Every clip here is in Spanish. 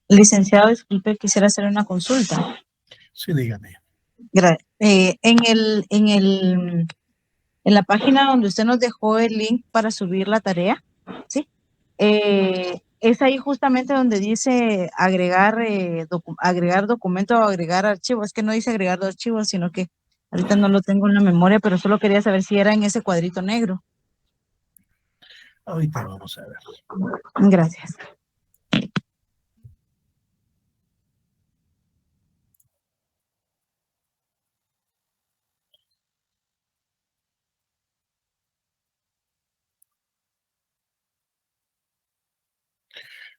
Licenciado, disculpe, quisiera hacer una consulta. Sí, dígame. En la página donde usted nos dejó el link para subir la tarea, ¿sí? Es ahí justamente donde dice agregar, agregar documento o agregar archivo. Es que no dice agregar archivos, sino que ahorita no lo tengo en la memoria, pero solo quería saber si era en ese cuadrito negro. Ahorita vamos a ver. Gracias.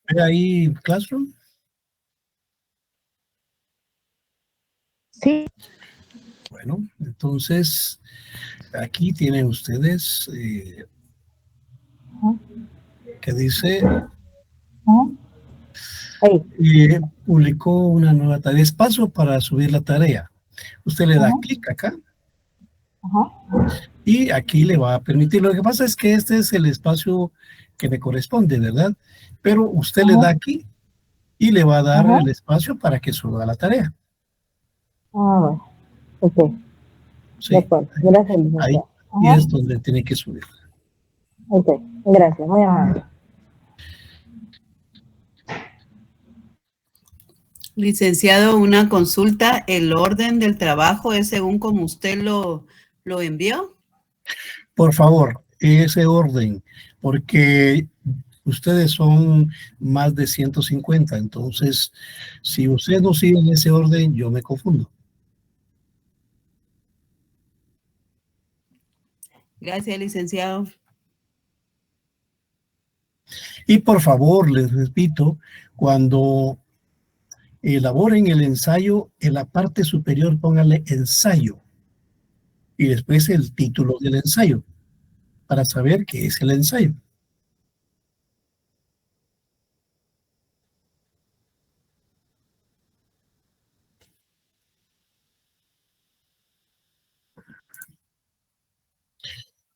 ¿Ve ahí Classroom? Sí. Bueno, entonces aquí tienen ustedes que dice publicó una nueva tarea, espacio para subir la tarea. Usted le da clic acá y aquí le va a permitir. Lo que pasa es que este es el espacio que me corresponde, ¿verdad? Pero usted le da aquí y le va a dar el espacio para que suba la tarea. Bueno, ok. Sí, De acuerdo. Gracias, ahí licenciado. y es donde tiene que subir. Ok, gracias, muy amable. Licenciado, una consulta. ¿El orden del trabajo es según como usted lo envió? Por favor, ese orden, porque ustedes son más de 150, entonces si ustedes no siguen ese orden, yo me confundo. Gracias, licenciado. Y por favor, les repito, cuando elaboren el ensayo, en la parte superior pónganle ensayo y después el título del ensayo para saber qué es el ensayo.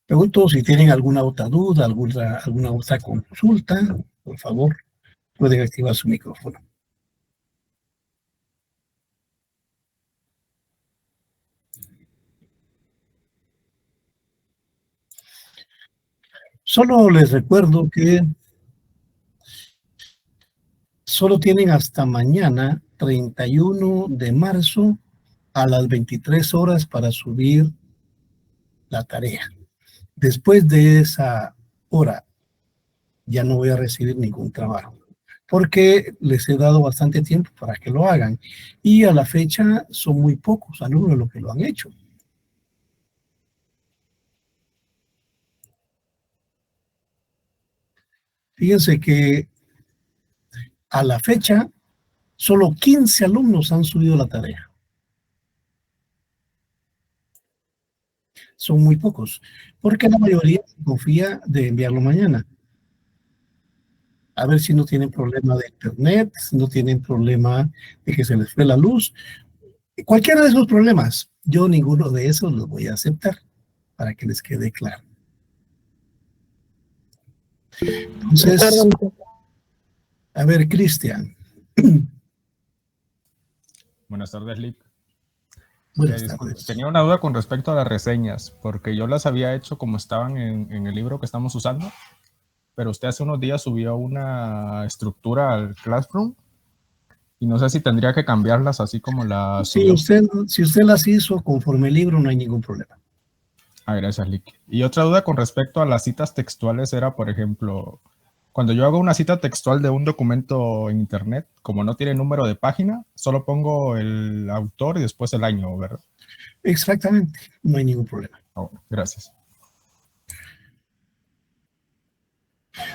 Pregunto si tienen alguna otra duda, alguna otra consulta, por favor, pueden activar su micrófono. Solo les recuerdo que solo tienen hasta mañana, 31 de marzo, a las 23 horas para subir la tarea. Después de esa hora, ya no voy a recibir ningún trabajo, porque les he dado bastante tiempo para que lo hagan. Y a la fecha son muy pocos alumnos los que lo han hecho. Fíjense que a la fecha, solo 15 alumnos han subido la tarea. Son muy pocos, porque la mayoría confía de enviarlo mañana. A ver si no tienen problema de internet, si no tienen problema de que se les fue la luz. Cualquiera de esos problemas, yo ninguno de esos los voy a aceptar, para que les quede claro. Entonces, a ver, Cristian. Buenas tardes, Lick. Buenas tardes. Tenía una duda con respecto a las reseñas, porque yo las había hecho como estaban en el libro que estamos usando, pero usted hace unos días subió una estructura al Classroom y no sé si tendría que cambiarlas así como las si usted las hizo conforme el libro, no hay ningún problema. Ah, gracias, Lick. Y otra duda con respecto a las citas textuales era, por ejemplo, cuando yo hago una cita textual de un documento en internet, como no tiene número de página, solo pongo el autor y después el año, ¿verdad? Exactamente, no hay ningún problema. Oh, gracias.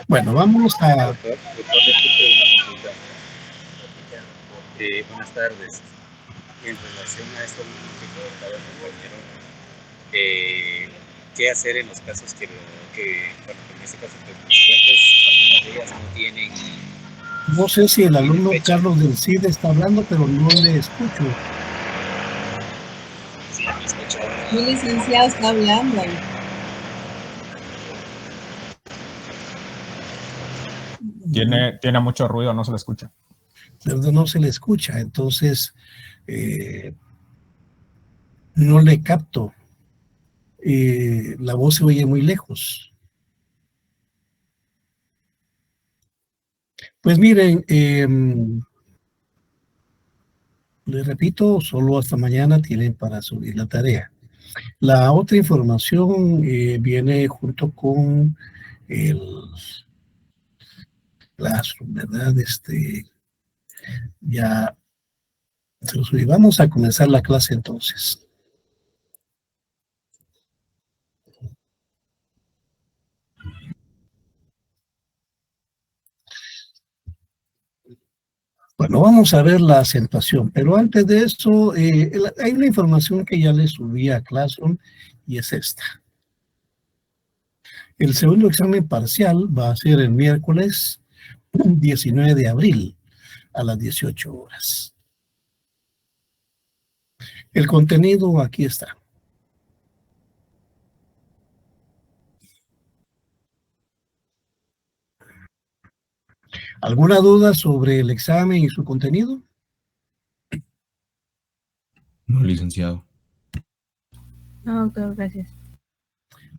Bueno, vamos a... buenas tardes. En relación a esto que comentaba el compañero, ¿qué hacer en los casos que bueno, en este caso, los estudiantes, algunas de ellas no tienen... No sé si el alumno Carlos del CID está hablando, pero no le escucho. Sí, me escucha. El licenciado está hablando. Tiene mucho ruido, no se le escucha. ¿verdad? No se le escucha, entonces no le capto. La voz se oye muy lejos. Pues miren, les repito, solo hasta mañana tienen para subir la tarea. La otra información viene junto con el Classroom, ¿verdad? Ya se lo subí. Vamos a comenzar la clase entonces. Bueno, vamos a ver la acentuación, pero antes de eso, hay una información que ya le subí a Classroom y es esta. El segundo examen parcial va a ser el miércoles 19 de abril a las 18 horas. El contenido aquí está. ¿Alguna duda sobre el examen y su contenido? No, licenciado. No, doctor, gracias.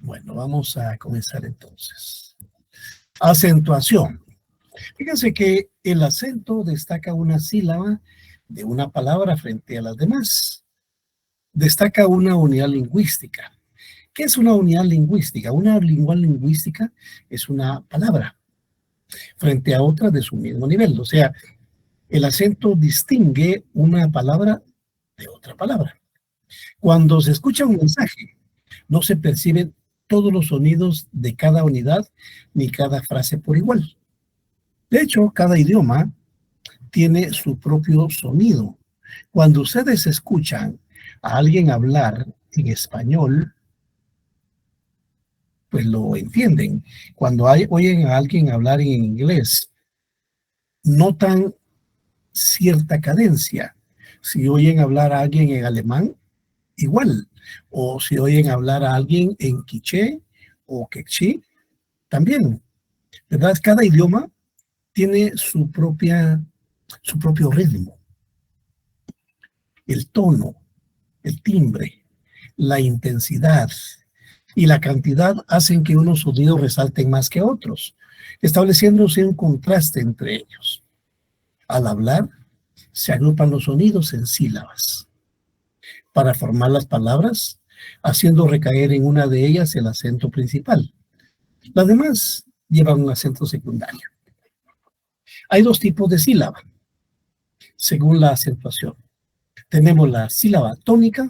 Bueno, vamos a comenzar entonces. Acentuación. Fíjense que el acento destaca una sílaba de una palabra frente a las demás. Destaca una unidad lingüística. ¿Qué es una unidad lingüística? Una unidad lingüística es una palabra frente a otra de su mismo nivel. O sea, el acento distingue una palabra de otra palabra. Cuando se escucha un mensaje, no se perciben todos los sonidos de cada unidad ni cada frase por igual. De hecho, cada idioma tiene su propio sonido. Cuando ustedes escuchan a alguien hablar en español, pues lo entienden. Cuando oyen a alguien hablar en inglés, notan cierta cadencia. Si oyen hablar a alguien en alemán, igual. O si oyen hablar a alguien en quiché o quechí, también. ¿Verdad? Cada idioma tiene su propio ritmo. El tono, el timbre, la intensidad y la cantidad hacen que unos sonidos resalten más que otros, estableciéndose un contraste entre ellos. Al hablar, se agrupan los sonidos en sílabas para formar las palabras, haciendo recaer en una de ellas el acento principal. Las demás llevan un acento secundario. Hay dos tipos de sílaba, según la acentuación. Tenemos la sílaba tónica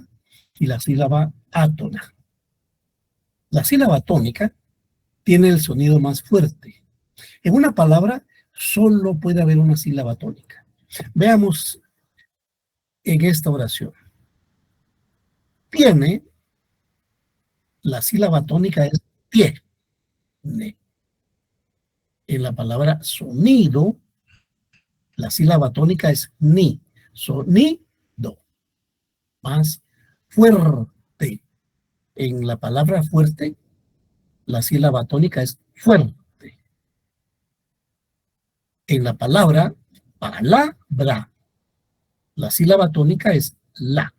y la sílaba átona. La sílaba tónica tiene el sonido más fuerte. En una palabra solo puede haber una sílaba tónica. Veamos en esta oración. Tiene, la sílaba tónica es tiene. En la palabra sonido, la sílaba tónica es ni. Sonido. Más fuerte. En la palabra fuerte, la sílaba tónica es fuerte. En la palabra palabra, la sílaba tónica es la.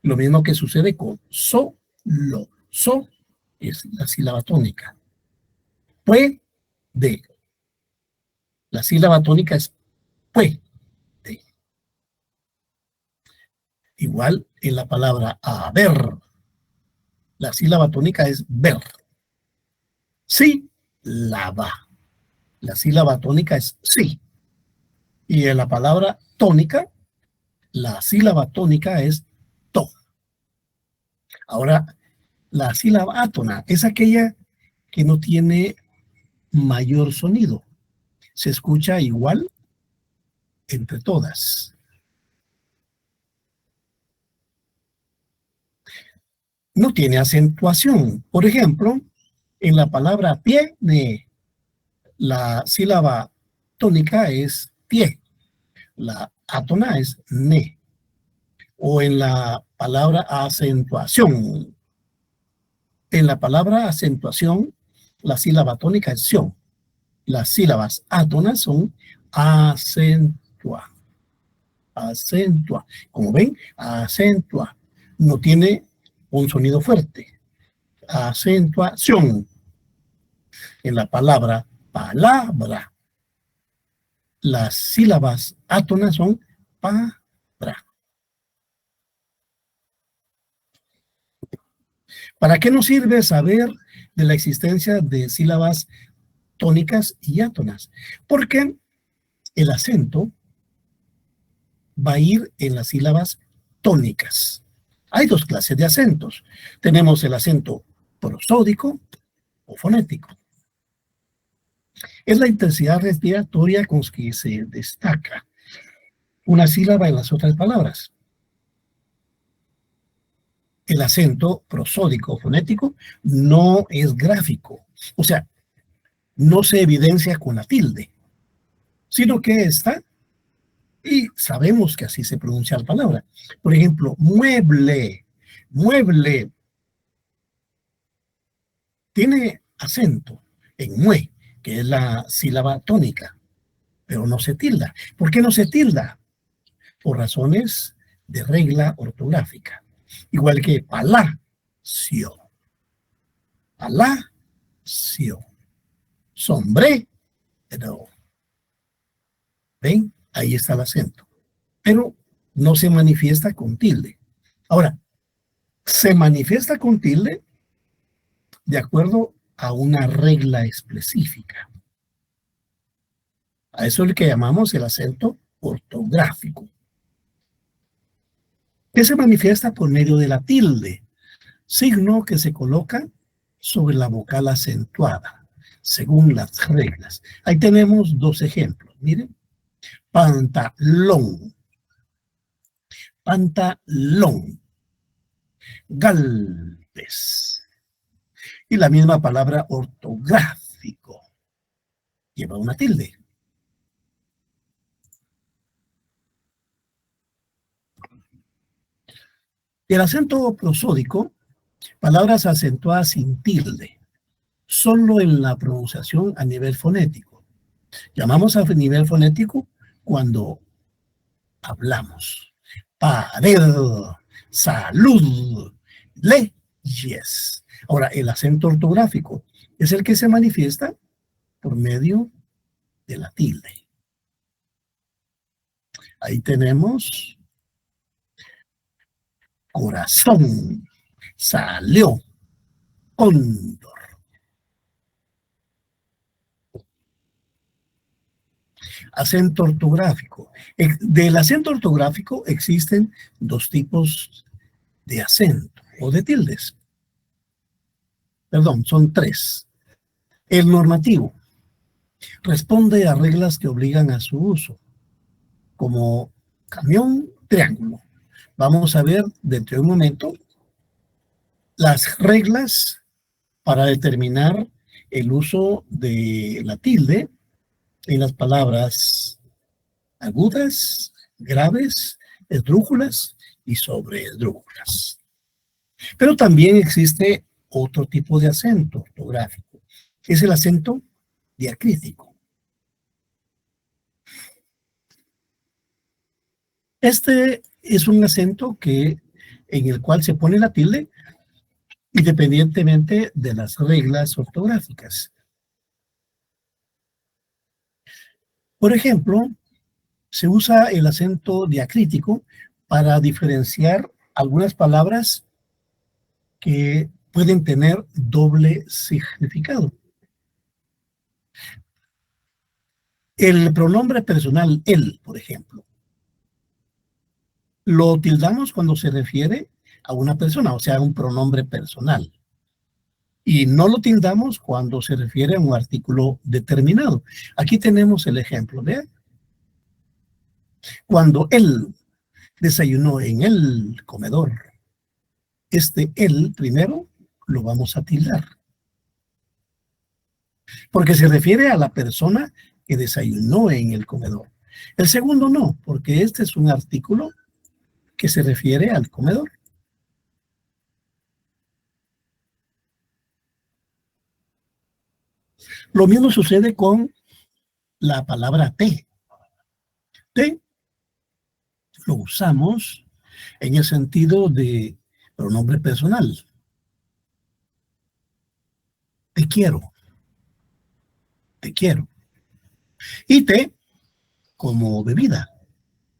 Lo mismo que sucede con solo. So es la sílaba tónica. Puede. La sílaba tónica es puede. Igual en la palabra haber, la sílaba tónica es ver. Sí, lava. La sílaba tónica es sí. Y en la palabra tónica, la sílaba tónica es to. Ahora, la sílaba átona es aquella que no tiene mayor sonido. Se escucha igual entre todas. No tiene acentuación. Por ejemplo, en la palabra tiene, la sílaba tónica es tie. La átona es ne. O en la palabra acentuación. En la palabra acentuación, la sílaba tónica es sion. Las sílabas átonas son acentua. acentua. Como ven, acentua. No tiene un sonido fuerte. Acentuación. En la palabra palabra, las sílabas átonas son para. ¿Para qué nos sirve saber de la existencia de sílabas tónicas y átonas? Porque el acento va a ir en las sílabas tónicas. Hay dos clases de acentos. Tenemos el acento prosódico o fonético. Es la intensidad respiratoria con que se destaca una sílaba en las otras palabras. El acento prosódico o fonético no es gráfico, o sea, no se evidencia con la tilde, sino que está, y sabemos que así se pronuncia la palabra. Por ejemplo, mueble, mueble, tiene acento en mue, que es la sílaba tónica, pero no se tilda. ¿Por qué no se tilda? Por razones de regla ortográfica. Igual que palacio, palacio, sombrero. ¿Ven? Ahí está el acento. Pero no se manifiesta con tilde. Ahora, se manifiesta con tilde de acuerdo a una regla específica. A eso es lo que llamamos el acento ortográfico, que se manifiesta por medio de la tilde, signo que se coloca sobre la vocal acentuada, según las reglas. Ahí tenemos dos ejemplos, miren. Pantalón, pantalón, galvez. Y la misma palabra ortográfico lleva una tilde. El acento prosódico, palabras acentuadas sin tilde, solo en la pronunciación a nivel fonético. Llamamos a nivel fonético cuando hablamos. Pared, salud, leyes. Ahora, el acento ortográfico es el que se manifiesta por medio de la tilde. Ahí tenemos corazón, salió, cóndor. Acento ortográfico. Del acento ortográfico existen dos tipos de acento o de tildes. Perdón, son tres. El normativo responde a reglas que obligan a su uso, como camión, triángulo. Vamos a ver dentro de un momento las reglas para determinar el uso de la tilde en las palabras agudas, graves, esdrújulas y sobreesdrújulas. Pero también existe otro tipo de acento ortográfico. Es el acento diacrítico. Este es un acento en el cual se pone la tilde independientemente de las reglas ortográficas. Por ejemplo, se usa el acento diacrítico para diferenciar algunas palabras que pueden tener doble significado. El pronombre personal él, por ejemplo, lo tildamos cuando se refiere a una persona, o sea, un pronombre personal. Y no lo tildamos cuando se refiere a un artículo determinado. Aquí tenemos el ejemplo, vean. Cuando él desayunó en el comedor, este él primero lo vamos a tildar. Porque se refiere a la persona que desayunó en el comedor. El segundo no, porque este es un artículo que se refiere al comedor. Lo mismo sucede con la palabra té. Té lo usamos en el sentido de pronombre personal. Te quiero. Te quiero. Y té como bebida.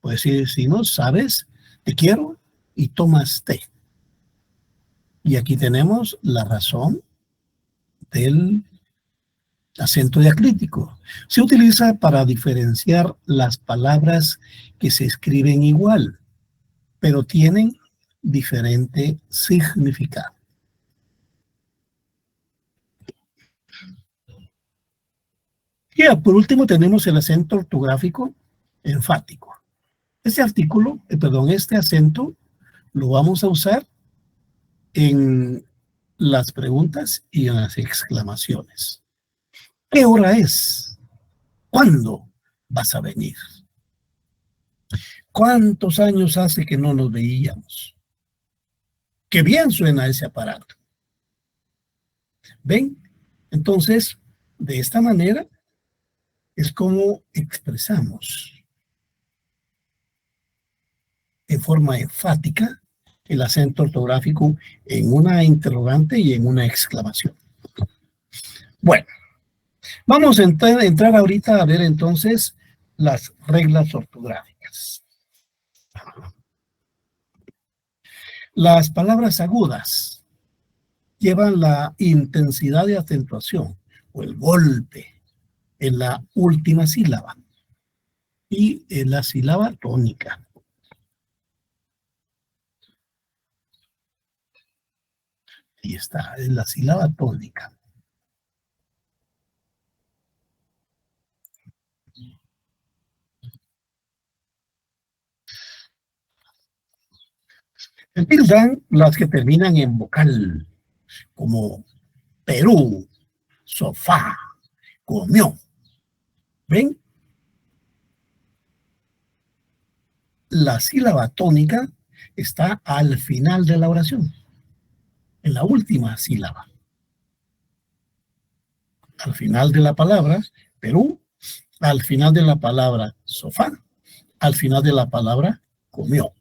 Pues si no sabes, te quiero y tomas té. Y aquí tenemos la razón del acento diacrítico. Se utiliza para diferenciar las palabras que se escriben igual, pero tienen diferente significado. Y por último tenemos el acento ortográfico enfático. Este acento lo vamos a usar en las preguntas y en las exclamaciones. ¿Qué hora es? ¿Cuándo vas a venir? ¿Cuántos años hace que no nos veíamos? ¡Qué bien suena ese aparato! ¿Ven? Entonces, de esta manera es como expresamos en forma enfática el acento ortográfico en una interrogante y en una exclamación. Bueno, vamos a entrar ahorita a ver entonces las reglas ortográficas. Las palabras agudas llevan la intensidad de acentuación o el golpe en la última sílaba y en la sílaba tónica. Ahí está, en la sílaba tónica. Se tildan las que terminan en vocal, como Perú, sofá, comió. ¿Ven? La sílaba tónica está al final de la oración, en la última sílaba. Al final de la palabra Perú, al final de la palabra sofá, al final de la palabra comió.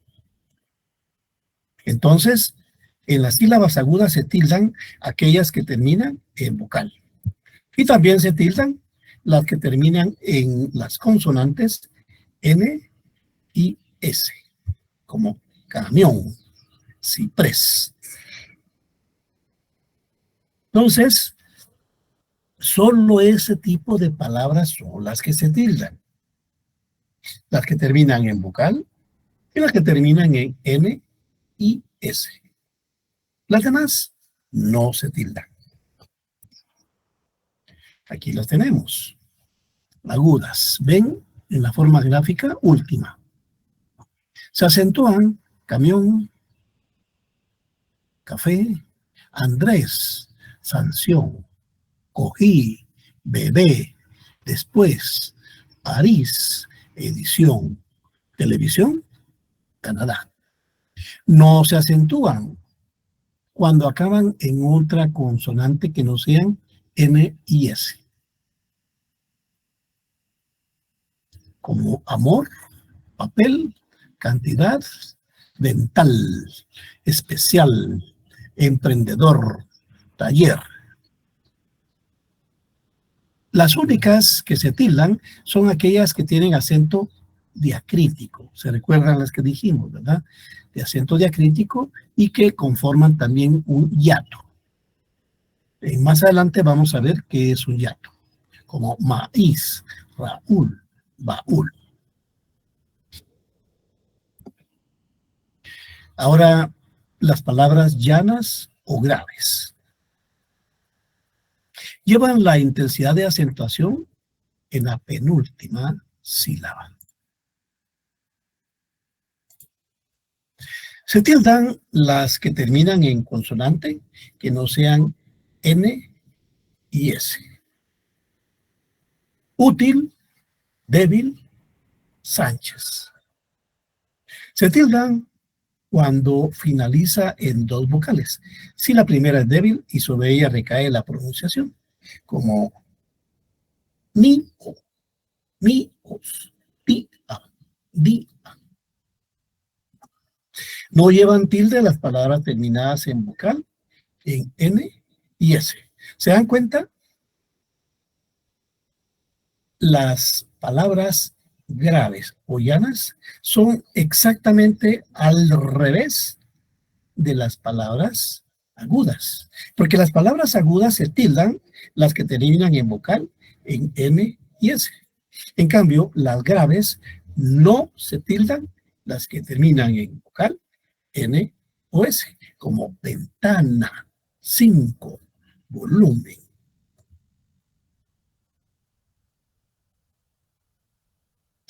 Entonces, en las sílabas agudas se tildan aquellas que terminan en vocal. Y también se tildan las que terminan en las consonantes N y S, como camión, ciprés. Entonces, solo ese tipo de palabras son las que se tildan. Las que terminan en vocal y las que terminan en N y S. Las demás no se tildan. Aquí las tenemos. Agudas. ¿Ven? En la forma gráfica última. Se acentúan camión, café, Andrés, sanción, cogí, bebé, después, París, edición, televisión, Canadá. No se acentúan cuando acaban en otra consonante que no sean N y S. Como amor, papel, cantidad, dental, especial, emprendedor, taller. Las únicas que se tildan son aquellas que tienen acento diacrítico. Se recuerdan las que dijimos, ¿verdad? De acento diacrítico y que conforman también un hiato. Más adelante vamos a ver qué es un hiato, como maíz, Raúl, baúl. Ahora, las palabras llanas o graves llevan la intensidad de acentuación en la penúltima sílaba. Se tildan las que terminan en consonante que no sean N y S. Útil, débil, Sánchez. Se tildan cuando finaliza en dos vocales. Si la primera es débil y sobre ella recae la pronunciación, como mi, o, mi, os, ti, a, di, a. No llevan tilde las palabras terminadas en vocal, en N y S. ¿Se dan cuenta? Las palabras graves o llanas son exactamente al revés de las palabras agudas, porque las palabras agudas se tildan las que terminan en vocal, en N y S. En cambio, las graves no se tildan las que terminan en vocal, N o S, como ventana, 5, volumen.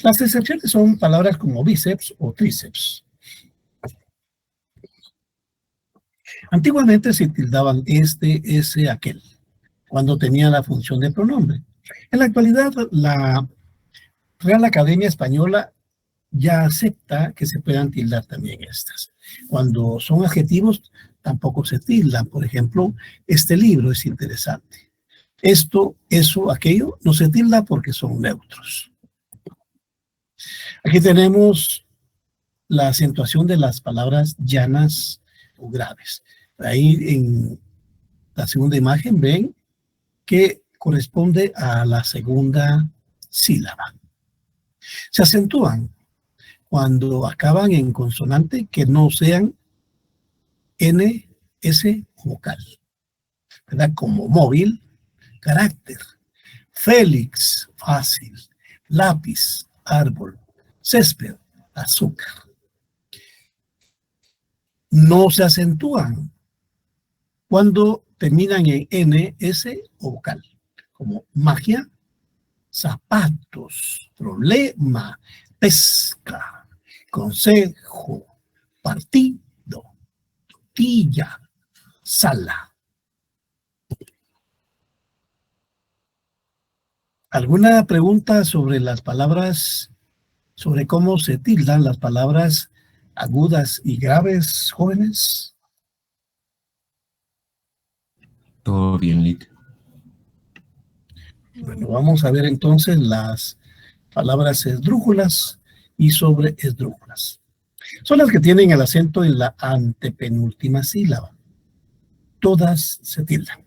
Las excepciones son palabras como bíceps o tríceps. Antiguamente se tildaban este, ese, aquel, cuando tenía la función de pronombre. En la actualidad, la Real Academia Española ya acepta que se puedan tildar también estas. Cuando son adjetivos, tampoco se tildan. Por ejemplo, este libro es interesante. Esto, eso, aquello, no se tilda porque son neutros. Aquí tenemos la acentuación de las palabras llanas o graves. Ahí en la segunda imagen ven que corresponde a la segunda sílaba. Se acentúan cuando acaban en consonante que no sean N, S o vocal, ¿verdad? Como móvil, carácter, Félix, fácil, lápiz, árbol, césped, azúcar. No se acentúan cuando terminan en N, S o vocal, como magia, zapatos, problema, pesca, consejo, partido, tortilla, sala. ¿Alguna pregunta sobre las palabras, sobre cómo se tildan las palabras agudas y graves, jóvenes? Todo bien, Lick. Bueno, vamos a ver entonces las palabras esdrújulas y sobre esdrújulas. Son las que tienen el acento en la antepenúltima sílaba. Todas se tildan.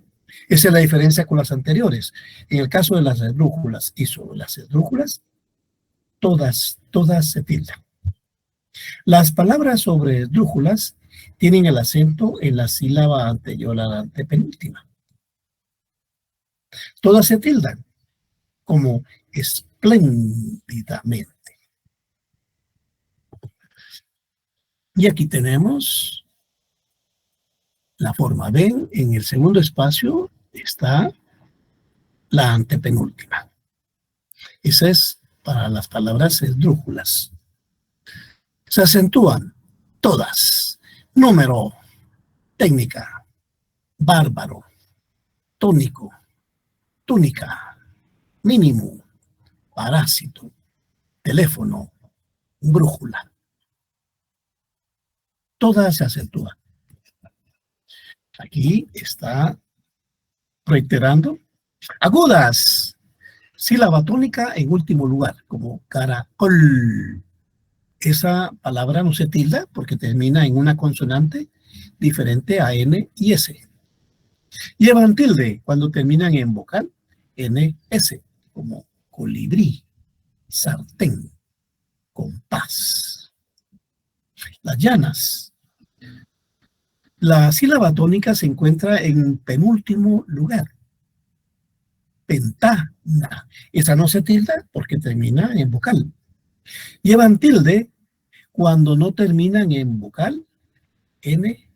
Esa es la diferencia con las anteriores. En el caso de las esdrújulas y sobre las esdrújulas, todas se tildan. Las palabras sobre esdrújulas tienen el acento en la sílaba anterior a la antepenúltima. Todas se tildan, como espléndidamente. Y aquí tenemos la forma. Ven, en el segundo espacio está la antepenúltima. Esa es para las palabras esdrújulas. Se acentúan todas. Número, técnica, bárbaro, tónico, túnica, mínimo, parásito, teléfono, brújula. Todas se acentúan. Aquí está reiterando. Agudas. Sílaba tónica en último lugar, como caracol. Esa palabra no se tilda porque termina en una consonante diferente a N y S. Llevan tilde cuando terminan en vocal, N, S, como colibrí, sartén, compás. Las llanas. La sílaba tónica se encuentra en penúltimo lugar. Pentana. Esa no se tilda porque termina en vocal. Llevan tilde cuando no terminan en vocal, N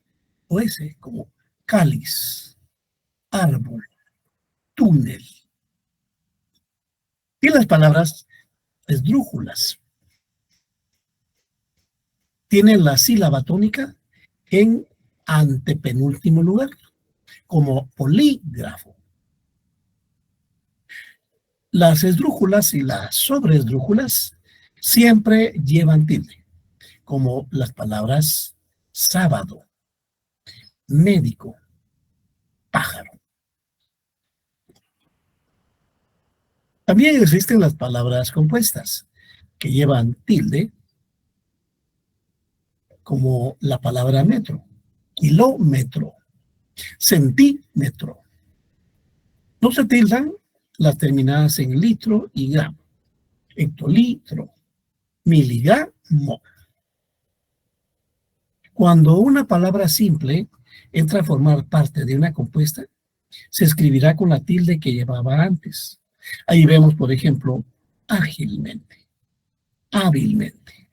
o S, como cáliz, árbol, túnel. Y las palabras esdrújulas tienen la sílaba tónica en antepenúltimo lugar, como polígrafo. Las esdrújulas y las sobreesdrújulas siempre llevan tilde, como las palabras sábado, médico, pájaro. También existen las palabras compuestas, que llevan tilde como la palabra metro, kilómetro, centímetro. No se tildan las terminadas en litro y gramo, hectolitro, miligramo. Cuando una palabra simple entra a formar parte de una compuesta, se escribirá con la tilde que llevaba antes. Ahí vemos, por ejemplo, ágilmente, hábilmente.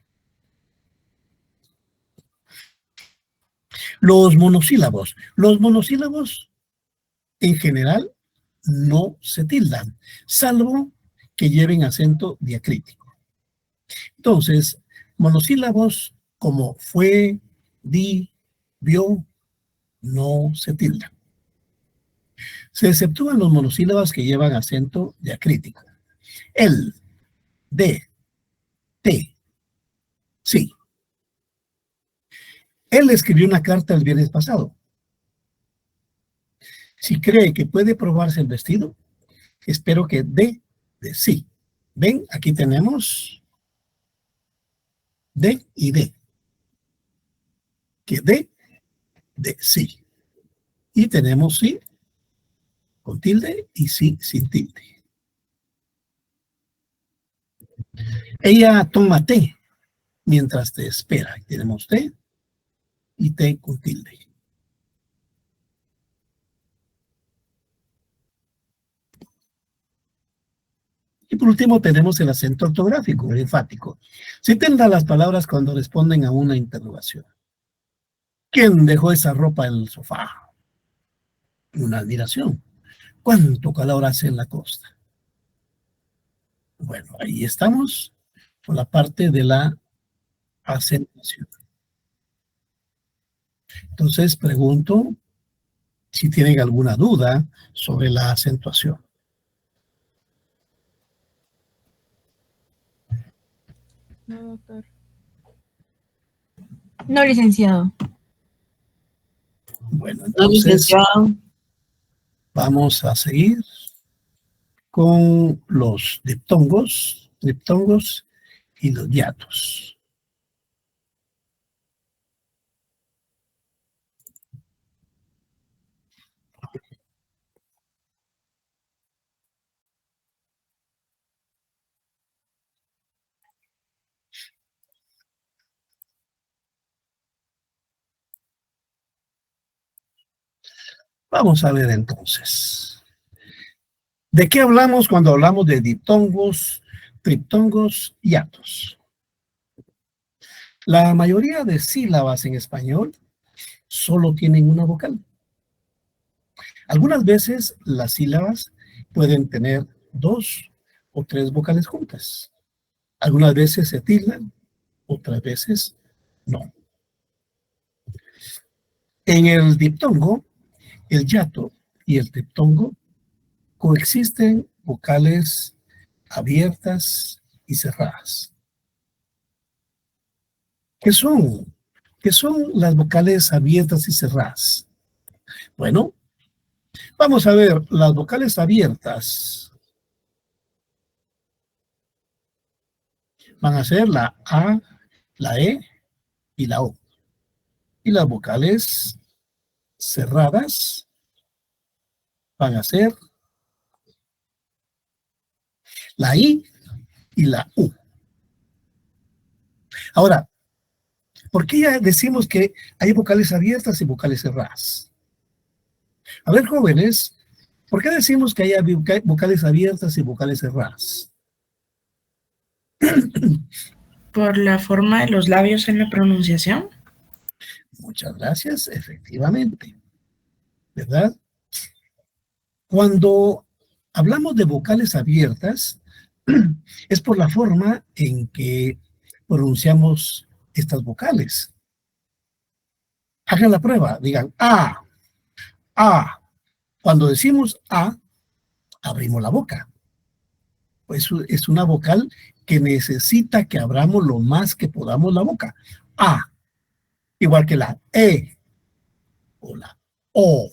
Los monosílabos. Los monosílabos, en general, no se tildan, salvo que lleven acento diacrítico. Entonces, monosílabos como fue, di, vio, no se tildan. Se exceptúan los monosílabos que llevan acento diacrítico. El, de, te, sí. Él escribió una carta el viernes pasado. Si cree que puede probarse el vestido, espero que de sí. ¿Ven? Aquí tenemos de y de. Que de sí. Y tenemos sí con tilde y sí sin tilde. Ella toma té mientras te espera. Tenemos té y té con tilde. Y por último tenemos el acento ortográfico, el enfático. Se tilda las palabras cuando responden a una interrogación. ¿Quién dejó esa ropa en el sofá? Una admiración. ¿Cuánto calor hace en la costa? Bueno, ahí estamos con la parte de la acentuación. Entonces pregunto si tienen alguna duda sobre la acentuación. No, doctor. No, licenciado. Bueno, No, entonces licenciado. vamos a seguir con los diptongos y los hiatos. Vamos a ver entonces. ¿De qué hablamos cuando hablamos de diptongos, triptongos y hiatos? La mayoría de sílabas en español solo tienen una vocal. Algunas veces las sílabas pueden tener 2 o 3 vocales juntas. Algunas veces se tildan, otras veces no. En el diptongo, el hiato y el triptongo coexisten vocales abiertas y cerradas. ¿Qué son? ¿Qué son las vocales abiertas y cerradas? Bueno, vamos a ver las vocales abiertas. Van a ser la A, la E y la O. Y las vocales cerradas van a ser la I y la U. Ahora, ¿por qué ya decimos que hay vocales abiertas y vocales cerradas? A ver, jóvenes, ¿por qué decimos que hay vocales abiertas y vocales cerradas? Por la forma de los labios en la pronunciación. Muchas gracias, efectivamente. ¿Verdad? Cuando hablamos de vocales abiertas, es por la forma en que pronunciamos estas vocales. Hagan la prueba, digan A, A. Cuando decimos A, abrimos la boca. Pues es una vocal que necesita que abramos lo más que podamos la boca. A. Igual que la E o la O.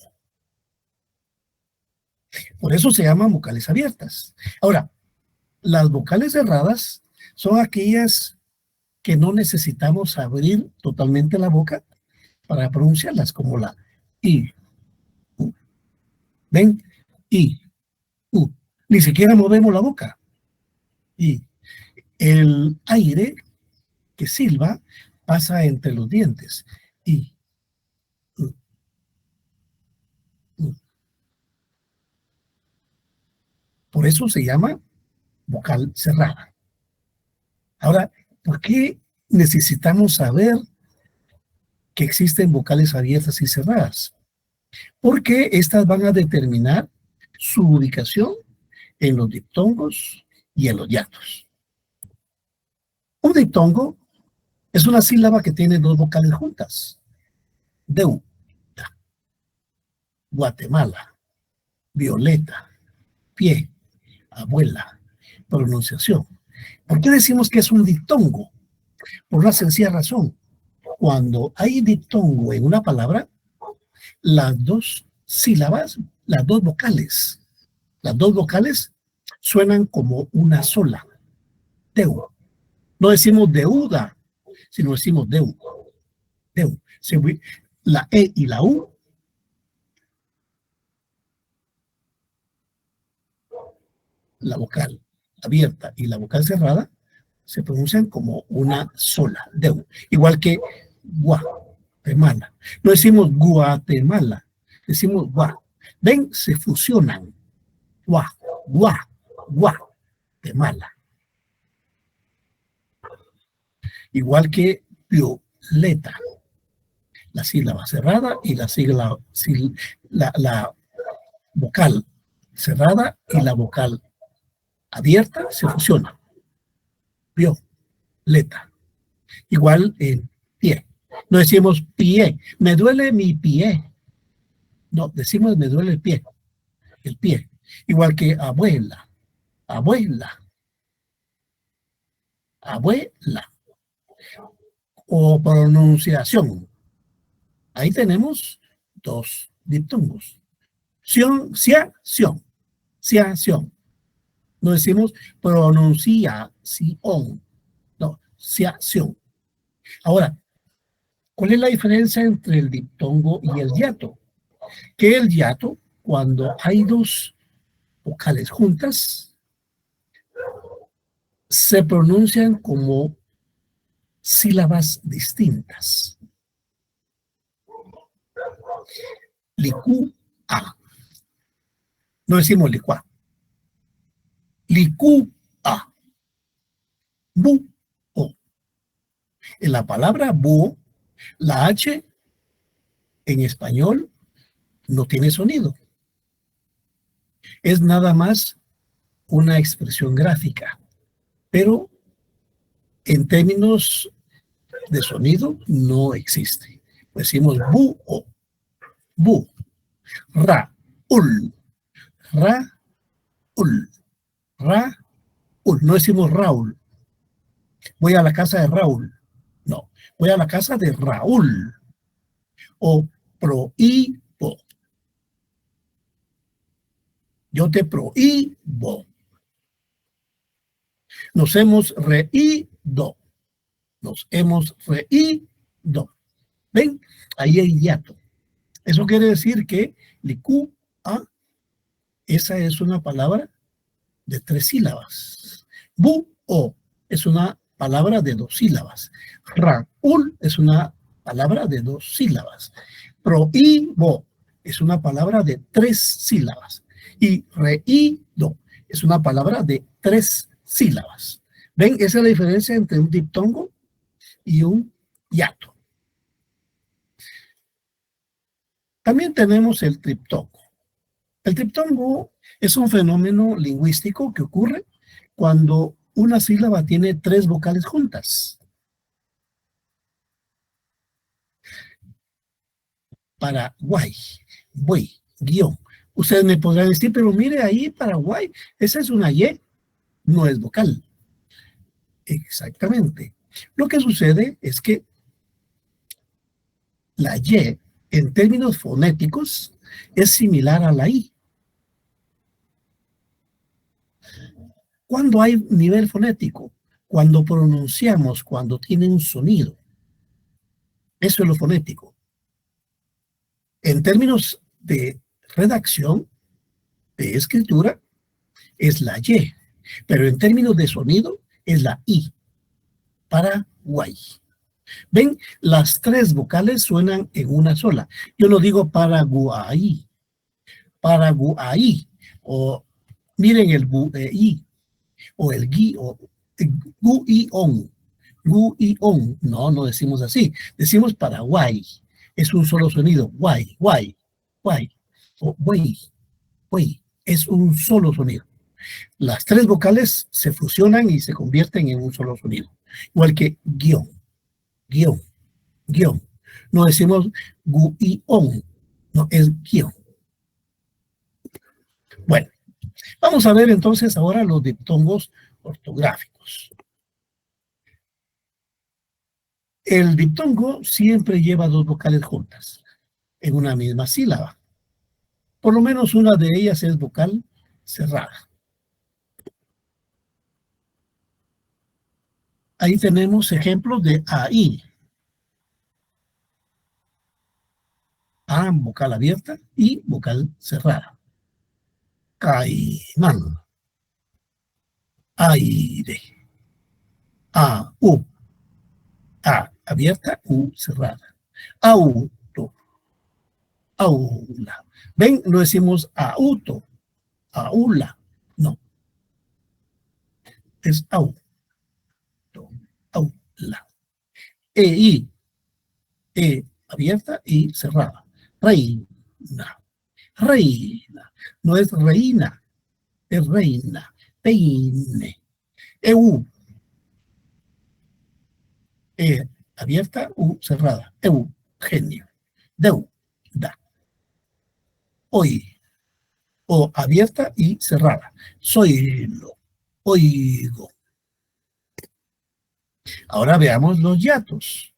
Por eso se llaman vocales abiertas. Ahora, las vocales cerradas son aquellas que no necesitamos abrir totalmente la boca para pronunciarlas, como la I, U. ¿Ven? I, U. Ni siquiera movemos la boca. Y el aire que silba pasa entre los dientes. I, U, U. Por eso se llama vocal cerrada. Ahora, ¿por qué necesitamos saber que existen vocales abiertas y cerradas? Porque estas van a determinar su ubicación en los diptongos y en los hiatos. Un diptongo es una sílaba que tiene dos vocales juntas. Deu, Guatemala, violeta, pie, abuela, pronunciación. ¿Por qué decimos que es un diptongo? Por una sencilla razón. Cuando hay diptongo en una palabra, las dos sílabas, las dos vocales suenan como una sola. Deu. No decimos deuda, sino decimos deu. Deu. La E y la U la vocal abierta y la vocal cerrada se pronuncian como una sola, deu. Igual que Guatemala. No decimos Guatemala, decimos Gua. Ven, se fusionan. Guatemala. Igual que violeta. La sílaba cerrada y la vocal cerrada y la vocal abierta se fusionan. Violeta. Igual en pie. No decimos pie. Me duele mi pie. No, decimos me duele el pie. El pie. Igual que abuela. Abuela. Abuela. O pronunciación. Ahí tenemos dos diptongos. Sion, sia, sion. Sia, sion. No decimos pronunciación. No, sia, sion. Ahora, ¿cuál es la diferencia entre el diptongo y el hiato? Que el hiato, cuando hay dos vocales juntas, se pronuncian como sílabas distintas. Licúa. No decimos licuá. Licúa. Búho. En la palabra búho, la H en español no tiene sonido. Es nada más una expresión gráfica, pero en términos de sonido no existe. Decimos búho, bu, Raúl, Raúl, Raúl. No decimos Raúl. Voy a la casa de Raúl. No, voy a la casa de Raúl. O prohíbo. Yo te prohíbo. Nos hemos reído. Nos hemos reído. ¿Ven? Ahí hay hiato. Eso quiere decir que licúa, esa es una palabra de 3 sílabas. Búho es una palabra de 2 sílabas. Raúl es una palabra de 2 sílabas. Prohíbo es una palabra de 3 sílabas. Y reído es una palabra de 3 sílabas. ¿Ven? Esa es la diferencia entre un diptongo y un hiato. También tenemos el triptongo. El triptongo es un fenómeno lingüístico que ocurre cuando una sílaba tiene 3 vocales juntas. Paraguay, voy, guión. Ustedes me podrán decir, pero mire ahí, Paraguay, esa es una Y, no es vocal. Exactamente. Lo que sucede es que la Y, en términos fonéticos, es similar a la I. ¿Cuándo hay nivel fonético? cuando pronunciamos, cuando tiene un sonido. Eso es lo fonético. En términos de redacción, de escritura, es la Y, pero en términos de sonido, es la I. Paraguay. ¿Ven? Las tres vocales suenan en una sola. Yo no digo Paraguay, Paraguay, o miren el I, o el gui, o gu-i-on, gu-i-on. No, no decimos así. Decimos Paraguay. Es un solo sonido. Guay, guay, guay, o güey, güey. Es un solo sonido. Las tres vocales se fusionan y se convierten en un solo sonido. Igual que guión, guión, guión. No decimos gu-i-on, no, es guión. Bueno, vamos a ver entonces ahora los diptongos ortográficos. El diptongo siempre lleva dos vocales juntas en una misma sílaba. Por lo menos una de ellas es vocal cerrada. Ahí tenemos ejemplos de AI. A, vocal abierta, y vocal cerrada. Caimán. Aire. A, U. A, abierta, U, cerrada. Auto. Aula. ¿Ven? No decimos auto, aula. No. Es auto, aula. EI. E, abierta y cerrada. Reina. Reina. No es reina, es reina. Peine. EU. E, abierta, U, cerrada. Eugenio. Deuda. Hoy. O, abierta y cerrada. Soylo. Oigo. Ahora veamos los hiatos.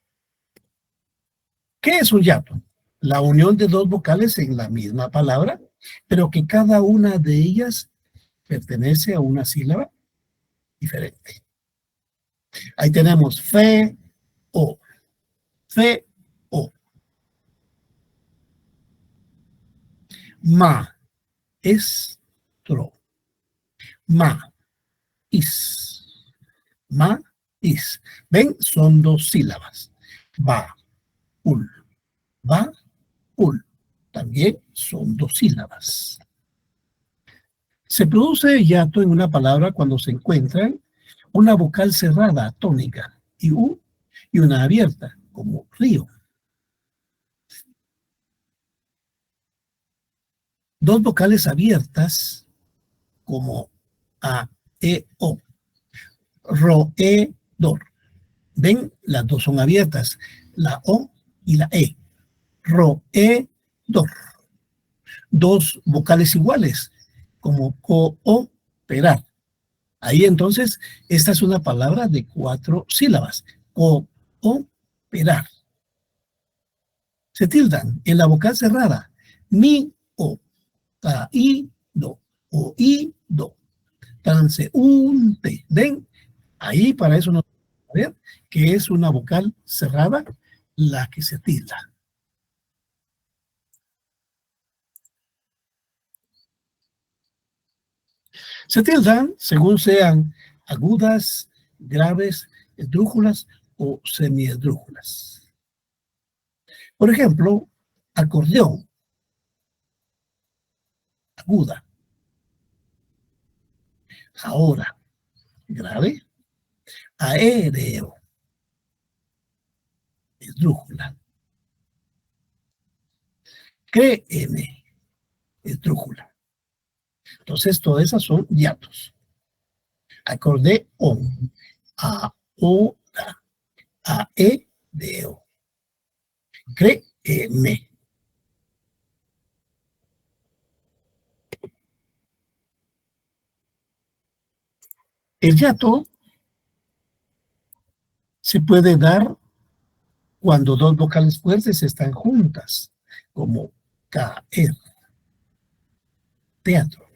¿Qué es un hiato? La unión de dos vocales en la misma palabra, pero que cada una de ellas pertenece a una sílaba diferente. Ahí tenemos fe, o. Fe, o. Maestro. Ma, is. Ma, is. ¿Ven? Son dos sílabas. Va, ul. Va, ul. También son dos sílabas. Se produce hiato en una palabra cuando se encuentran una vocal cerrada, tónica, y U, y una abierta, como río. Dos vocales abiertas, como A, E, O. Roedor. ¿Ven? Las dos son abiertas, la O y la E. Roedor. Dos vocales iguales, como cooperar. Ahí entonces, esta es una palabra de 4 sílabas. Cooperar. Se tildan en la vocal cerrada. Mi, o. Caído, oído. Transeúnte. ¿Ven? Ahí para eso nos vamos a ver que es una vocal cerrada la que se tilda. Se tildan según sean agudas, graves, esdrújulas o semiesdrújulas. Por ejemplo, acordeón, aguda. Ahora, grave. Aéreo, esdrújula. Créeme, esdrújula. Entonces, todas esas son hiatos. Acordeón, ahora, aéreo. Créeme. El hiato se puede dar cuando dos vocales fuertes están juntas, como caer, teatro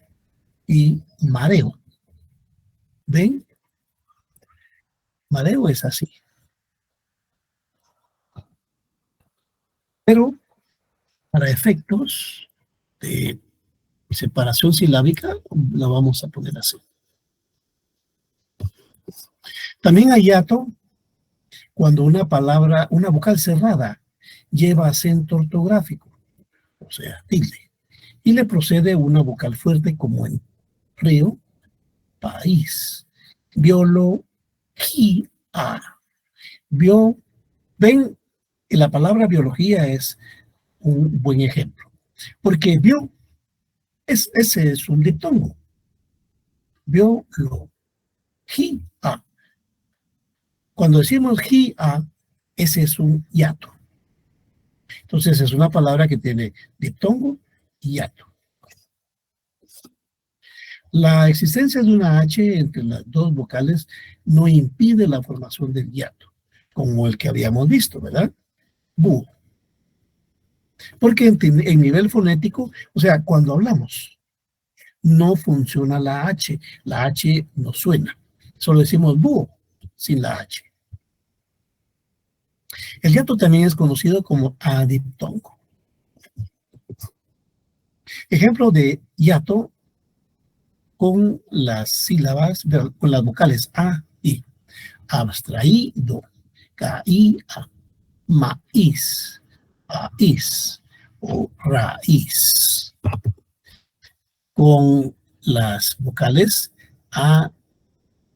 y mareo. ¿Ven? Madeo es así. Pero para efectos de separación silábica, la vamos a poner así. También hay hiato cuando una palabra, una vocal cerrada, lleva acento ortográfico, o sea, tilde, y le procede una vocal fuerte como en río, país, biología. Ven, la palabra biología es un buen ejemplo, porque ese es un diptongo. Biología. Cuando decimos gia, ese es un hiato. Entonces es una palabra que tiene diptongo y hiato. La existencia de una H entre las dos vocales no impide la formación del hiato, como el que habíamos visto, ¿verdad? Búho. Porque en nivel fonético, o sea, cuando hablamos, no funciona la H no suena. Solo decimos búho sin la H. El hiato también es conocido como adiptongo. Ejemplo de hiato con las sílabas, con las vocales A, I. Abstraído, caía, maíz, país o raíz. Con las vocales A,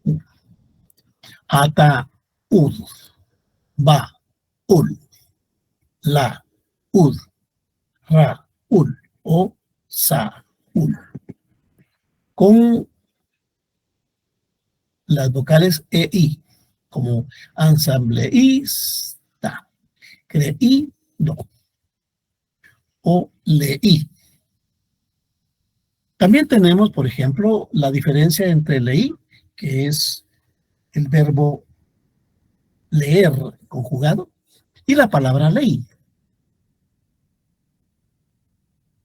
U. Ata, ud, ba, ul, la, ud, ra, ul o sa, ul. Con las vocales E, I, como ensambleísta, creído o leí. También tenemos, por ejemplo, la diferencia entre leí, que es el verbo leer conjugado, y la palabra ley.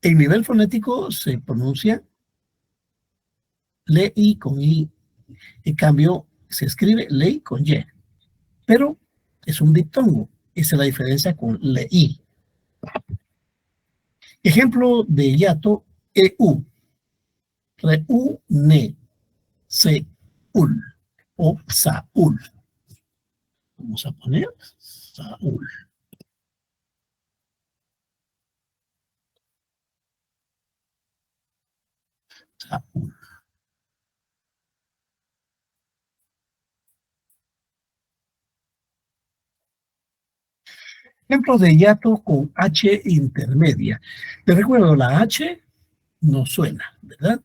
En nivel fonético se pronuncia leí con I. En cambio, se escribe ley con Y. Pero es un diptongo. Esa es la diferencia con leí. Ejemplo de hiato, EU. Reúne, seúl o Saúl. Vamos a poner Saúl. Saúl. Ejemplo de hiato con H intermedia. Les recuerdo, la H no suena, ¿verdad?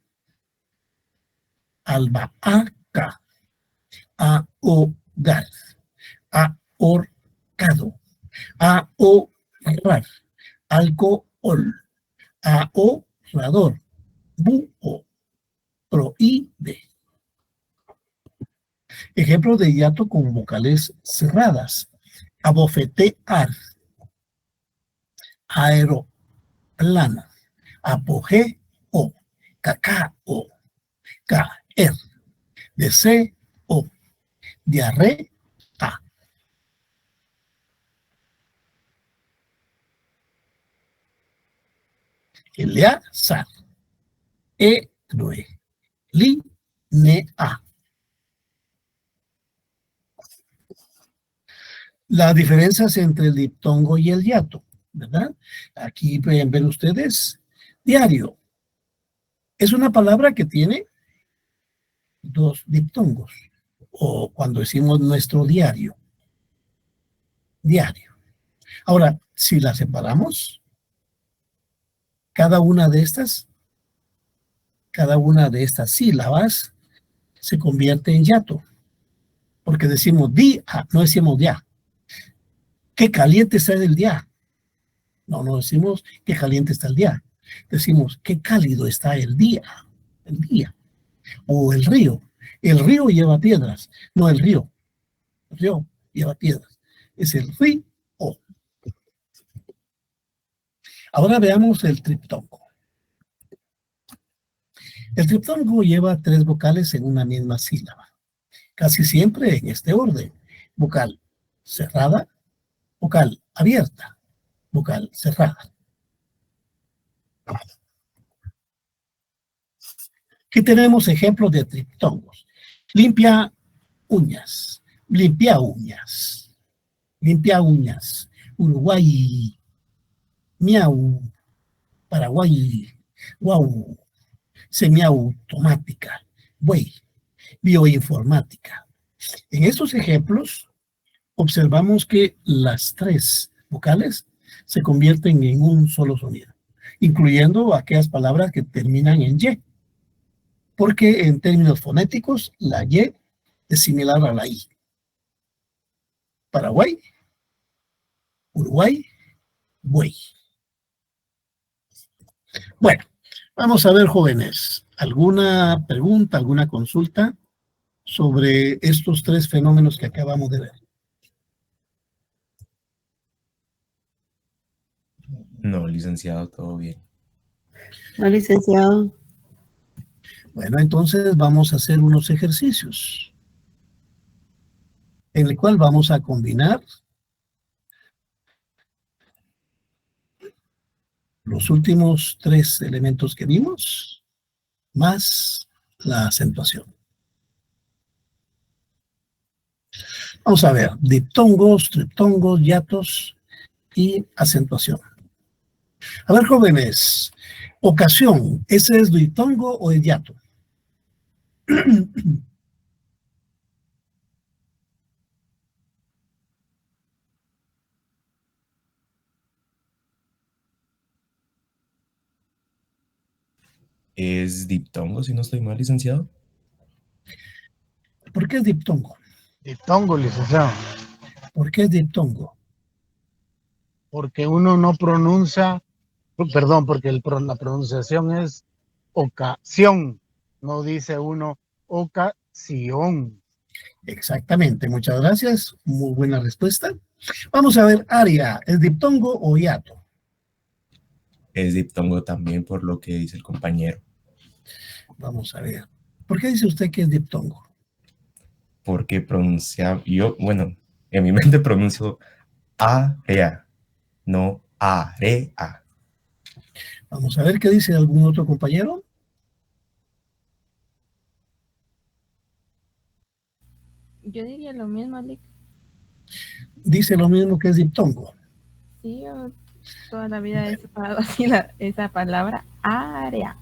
Albahaca, ahogar, ahorcado, ahorrar, alcohol, ahorrador, búho, prohíbe. Ejemplo de hiato con vocales cerradas. Abofetear, aeroplano, apogeo, cacao, caer, deseo, diarrea. Eleazar, héroe, linea. Las diferencias entre el diptongo y el hiato, ¿verdad? Aquí pueden ver ustedes, diario. Es una palabra que tiene dos diptongos, o cuando decimos nuestro diario. Diario. Ahora, si la separamos, cada una de estas sílabas se convierte en hiato, porque decimos día, no decimos día. Qué caliente está el día. No decimos qué caliente está el día. Decimos qué cálido está el día. El día. O el río. El río lleva piedras. No el río. El río lleva piedras. Es el río. Ahora veamos el triptongo. El triptongo lleva tres vocales en una misma sílaba. Casi siempre en este orden. vocal cerrada, vocal abierta, vocal cerrada. Aquí tenemos ejemplos de triptongos. Limpia uñas, limpia uñas, limpia uñas. Uruguay, miau, Paraguay, guau, semiautomática, buey, bioinformática. En estos ejemplos observamos que las tres vocales se convierten en un solo sonido, incluyendo aquellas palabras que terminan en Y, porque en términos fonéticos la Y es similar a la I. Paraguay, Uruguay, buey. Bueno, vamos a ver, jóvenes, ¿alguna pregunta, alguna consulta sobre estos tres fenómenos que acabamos de ver? No, licenciado, todo bien. No, licenciado. Bueno, entonces vamos a hacer unos ejercicios en el cual vamos a combinar los últimos tres elementos que vimos más la acentuación. Vamos a ver, diptongos, triptongos, hiatos y acentuación. A ver, jóvenes, ocasión, ¿ese es diptongo o es hiato? ¿Es diptongo, si no estoy mal, licenciado? ¿Por qué es diptongo? Diptongo, licenciado. ¿Por qué es diptongo? Porque uno no pronuncia, perdón, porque la pronunciación es ocasión, no dice uno ocasión. Exactamente, muchas gracias, muy buena respuesta. Vamos a ver, Aria, ¿es diptongo o hiato? Es diptongo también, por lo que dice el compañero. Vamos a ver, ¿por qué dice usted que es diptongo? Porque pronuncia, bueno, en mi mente pronuncio area, no area. Vamos a ver qué dice algún otro compañero. Yo diría lo mismo, Lick. Dice lo mismo que es diptongo. Sí, yo toda la vida he separado así esa palabra, área.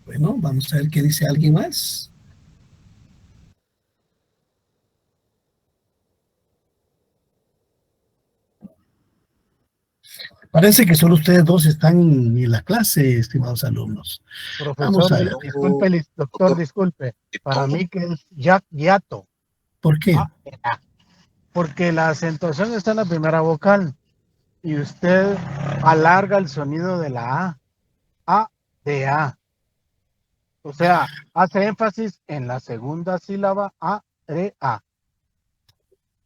Bueno, vamos a ver qué dice alguien más. Parece que solo ustedes dos están en la clase, estimados alumnos. Vamos a ver. Profesor, disculpe, doctor, disculpe. Para mí que es hiato. ¿Por qué? Porque la acentuación está en la primera vocal y usted alarga el sonido de la A de A. O sea, hace énfasis en la segunda sílaba A, re, A.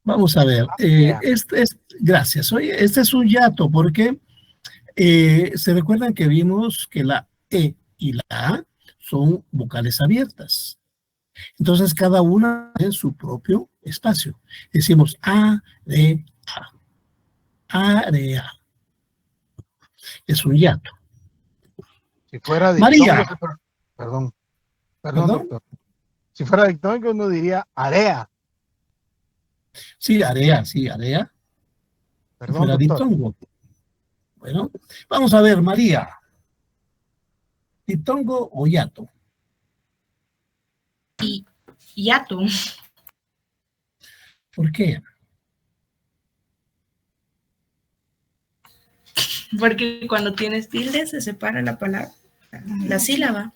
Vamos a ver. Gracias. Oye, este es un hiato porque se recuerdan que vimos que la E y la A son vocales abiertas. Entonces, cada una en su propio espacio. Decimos A, re, A. Area. Es un hiato. Si fuera María. diptongo, perdón, doctor. Si fuera diptongo, uno diría area. Sí, area, sí, area. Perdón, fuera doctor. diptongo. Bueno, vamos a ver, María. ¿Diptongo o hiato? Hiato. ¿Por qué? Porque cuando tienes tilde se separa la palabra, la sílaba.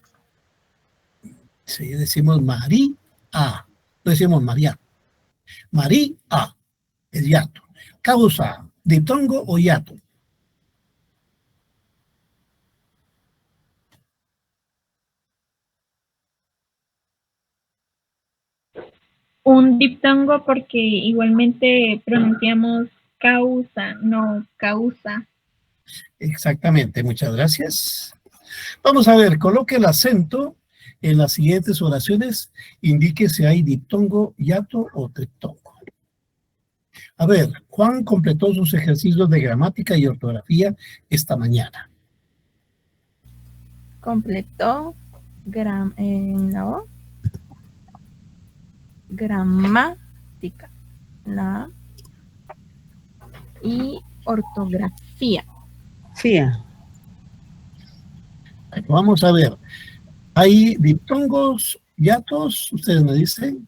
Sí, decimos María, no decimos María. María, es hiato. Causa, diptongo o hiato. Un diptongo porque igualmente pronunciamos causa, no causa. Exactamente, muchas gracias. Vamos a ver, coloque el acento En las siguientes oraciones, indique si hay diptongo, hiato o triptongo. A ver, Juan completó sus ejercicios de gramática y ortografía esta mañana. Completó en la O, gramática, la A, y ortografía. Fía. Vamos a ver. ¿Hay diptongos, hiatos? Ustedes me dicen.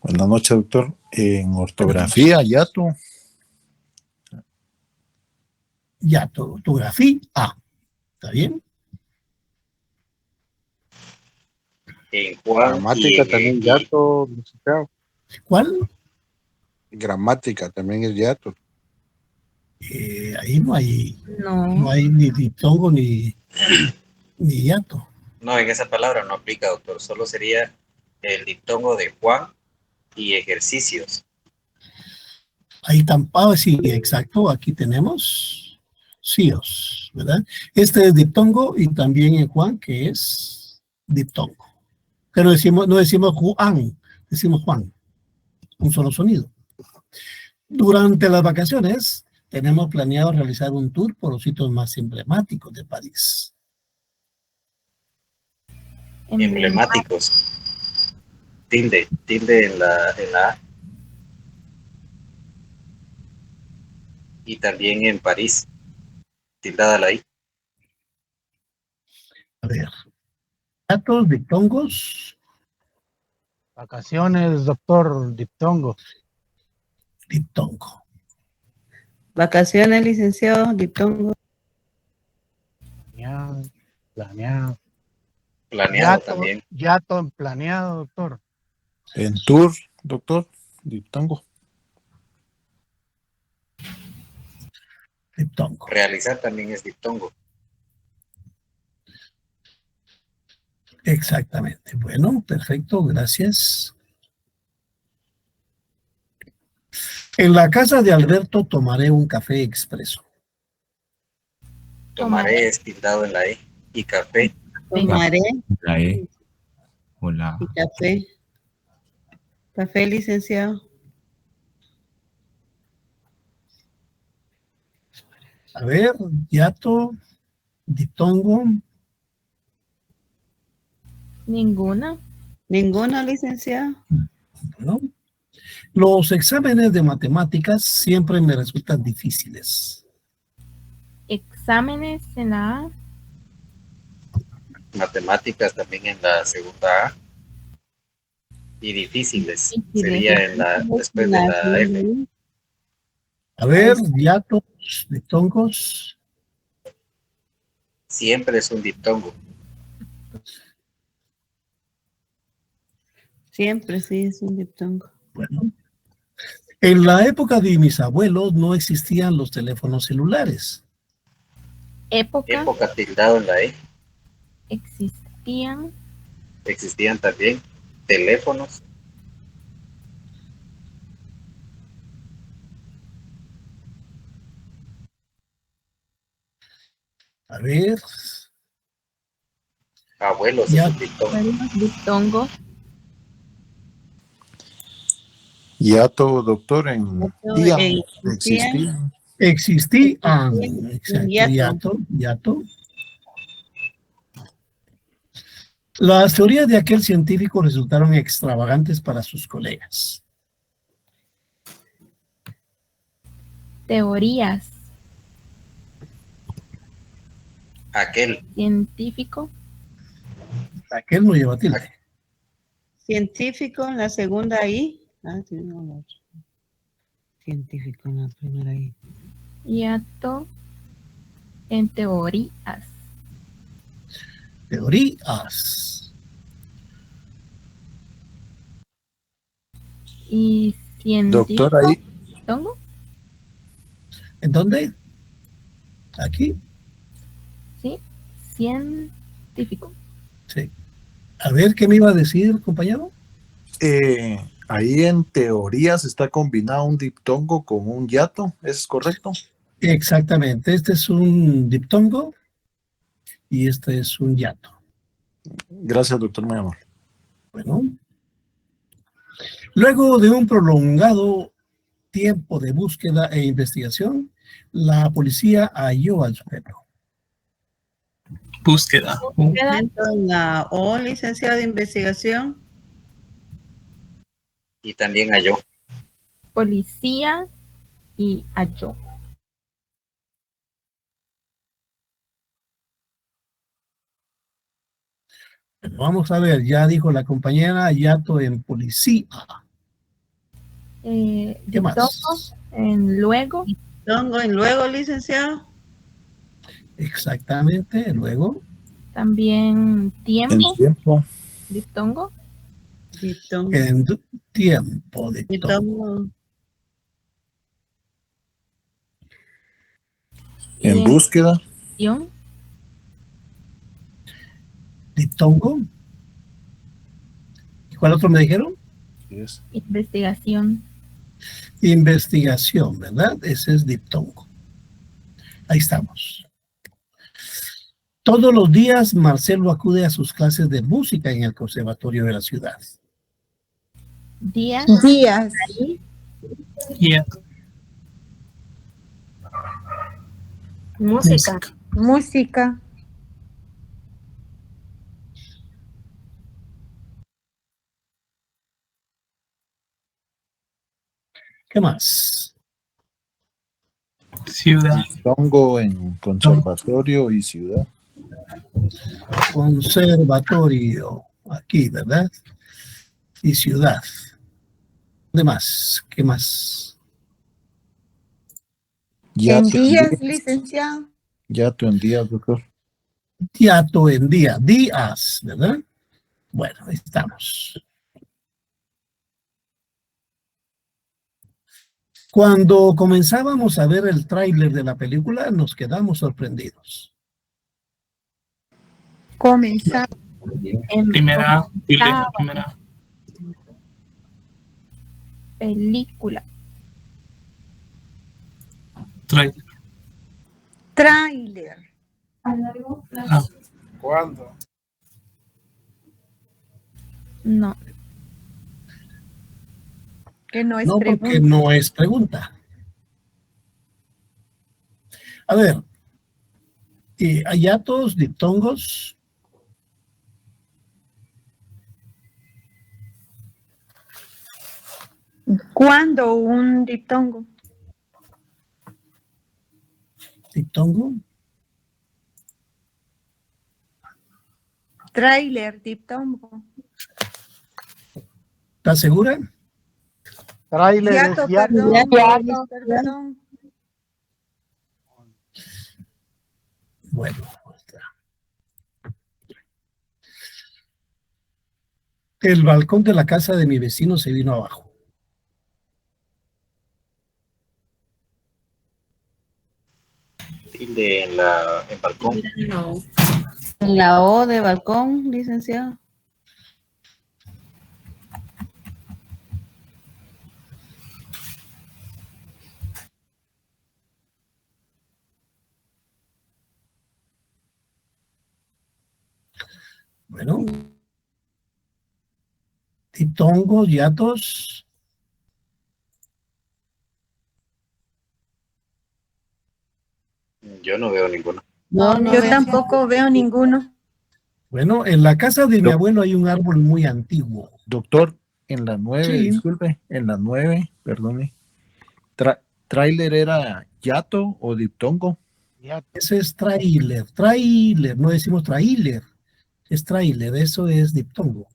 Buenas noches, doctor. En ortografía, hiato. Hiato, ortografía, ¿está bien? En Juan Gramática y también hiato, licenciado. ¿Cuál? Gramática también es hiato. Ahí no hay No. ni diptongo ni hiato. No, en esa palabra no aplica, doctor. Solo sería el diptongo de Juan y ejercicios. Ahí tampado, sí, exacto. Aquí tenemos síos, ¿verdad? Este es diptongo y también en Juan, que es diptongo. Pero no decimos Juan, decimos Juan. Un solo sonido. Durante las vacaciones, tenemos planeado realizar un tour por los sitios más emblemáticos de París. Emblemáticos. Tilde en la A. Y también en París. Tildada la I. A ver. Datos, diptongos. Vacaciones, doctor, diptongo. Diptongo. Vacaciones, licenciado, diptongo. Planeado. Planeado también. Hiato en planeado, doctor. En tour, doctor, diptongo. Diptongo. Realizar también es diptongo. Exactamente. Bueno, perfecto, gracias. En la casa de Alberto tomaré un café expreso. Tomaré es tildado en la E. Y café. Tomaré. La E. Hola. Y café. Café, licenciado. A ver, hiato, diptongo. Ninguna. Ninguna, licenciado. Bueno, los exámenes de matemáticas siempre me resultan difíciles. Exámenes en la A. Matemáticas también en la segunda A. Y difíciles. Sería en la, después de la F. A ver, hiatos, diptongos. Siempre es un diptongo. Siempre sí es un diptongo. Bueno. En la época de mis abuelos no existían los teléfonos celulares. Época. Tildado en la E. Existían. Existían también teléfonos. A ver. Abuelos Ya. es un diptongo. Diptongo. Hiato, doctor, en día. Existía. Existían. Exacto, hiato. Las teorías de aquel científico resultaron extravagantes para sus colegas. Teorías. Aquel. Científico. Aquel no lleva tilde. Científico en la segunda I. Sí, no, la otra. Científico en la primera I. Hiato en teorías. Teorías. Y científico. Doctor, ahí. ¿Diptongo? ¿En dónde? Aquí. Sí. Científico. Sí. A ver, ¿qué me iba a decir, compañero? Ahí en teoría se está combinado un diptongo con un hiato, ¿es correcto? Exactamente, este es un diptongo y este es un hiato. Gracias, doctor, muy amable. Bueno, luego de un prolongado tiempo de búsqueda e investigación, la policía halló al sujeto. Búsqueda. En la O, licenciado de investigación. Y también halló. Policía y halló. Bueno, vamos a ver, ya dijo la compañera, hiato en policía. ¿Qué más? En luego. Diptongo en luego, licenciado. Exactamente, luego. También tiempo. El tiempo. Diptongo. Diptongo. En tiempo, diptongo. Diptongo. En búsqueda. Diptongo. ¿Y cuál otro me dijeron? Yes. Investigación. Investigación, ¿verdad? Ese es diptongo. Ahí estamos. Todos los días Marcelo acude a sus clases de música en el conservatorio de la ciudad. Días. Días. Yeah. Música. Música. ¿Qué más? Ciudad. Diptongo en conservatorio y ciudad. Conservatorio, aquí, ¿verdad? Y ciudad. ¿Dónde más? ¿Qué más? En días, licenciado. Hiato en días, doctor. Hiato en día, días, ¿verdad? Bueno, ahí estamos. Cuando comenzábamos a ver el tráiler de la película, nos quedamos sorprendidos. Comenzar. Primera. Primera. Película. Trailer. Tráiler. ¿Cuándo? No. Que no es No, porque pregunta. no es pregunta. A ver, hay hiatos, diptongos. ¿Cuándo un diptongo? Diptongo. Tráiler, diptongo. ¿Estás segura? Tráiler Hiato, es hiato. perdón. Perdón. Bueno. El balcón de la casa de mi vecino se vino abajo. Tilde en balcón. No. En la O de balcón, licenciado. Bueno. Diptongos, hiatos. Yo no veo ninguno. No, Yo tampoco veo ninguno. Bueno, en la casa de mi abuelo hay un árbol muy antiguo. Doctor, en la 9, Sí. disculpe, en la 9, perdone. ¿Tráiler era hiato o diptongo? Ese es tráiler, no decimos tráiler, es tráiler, eso es diptongo.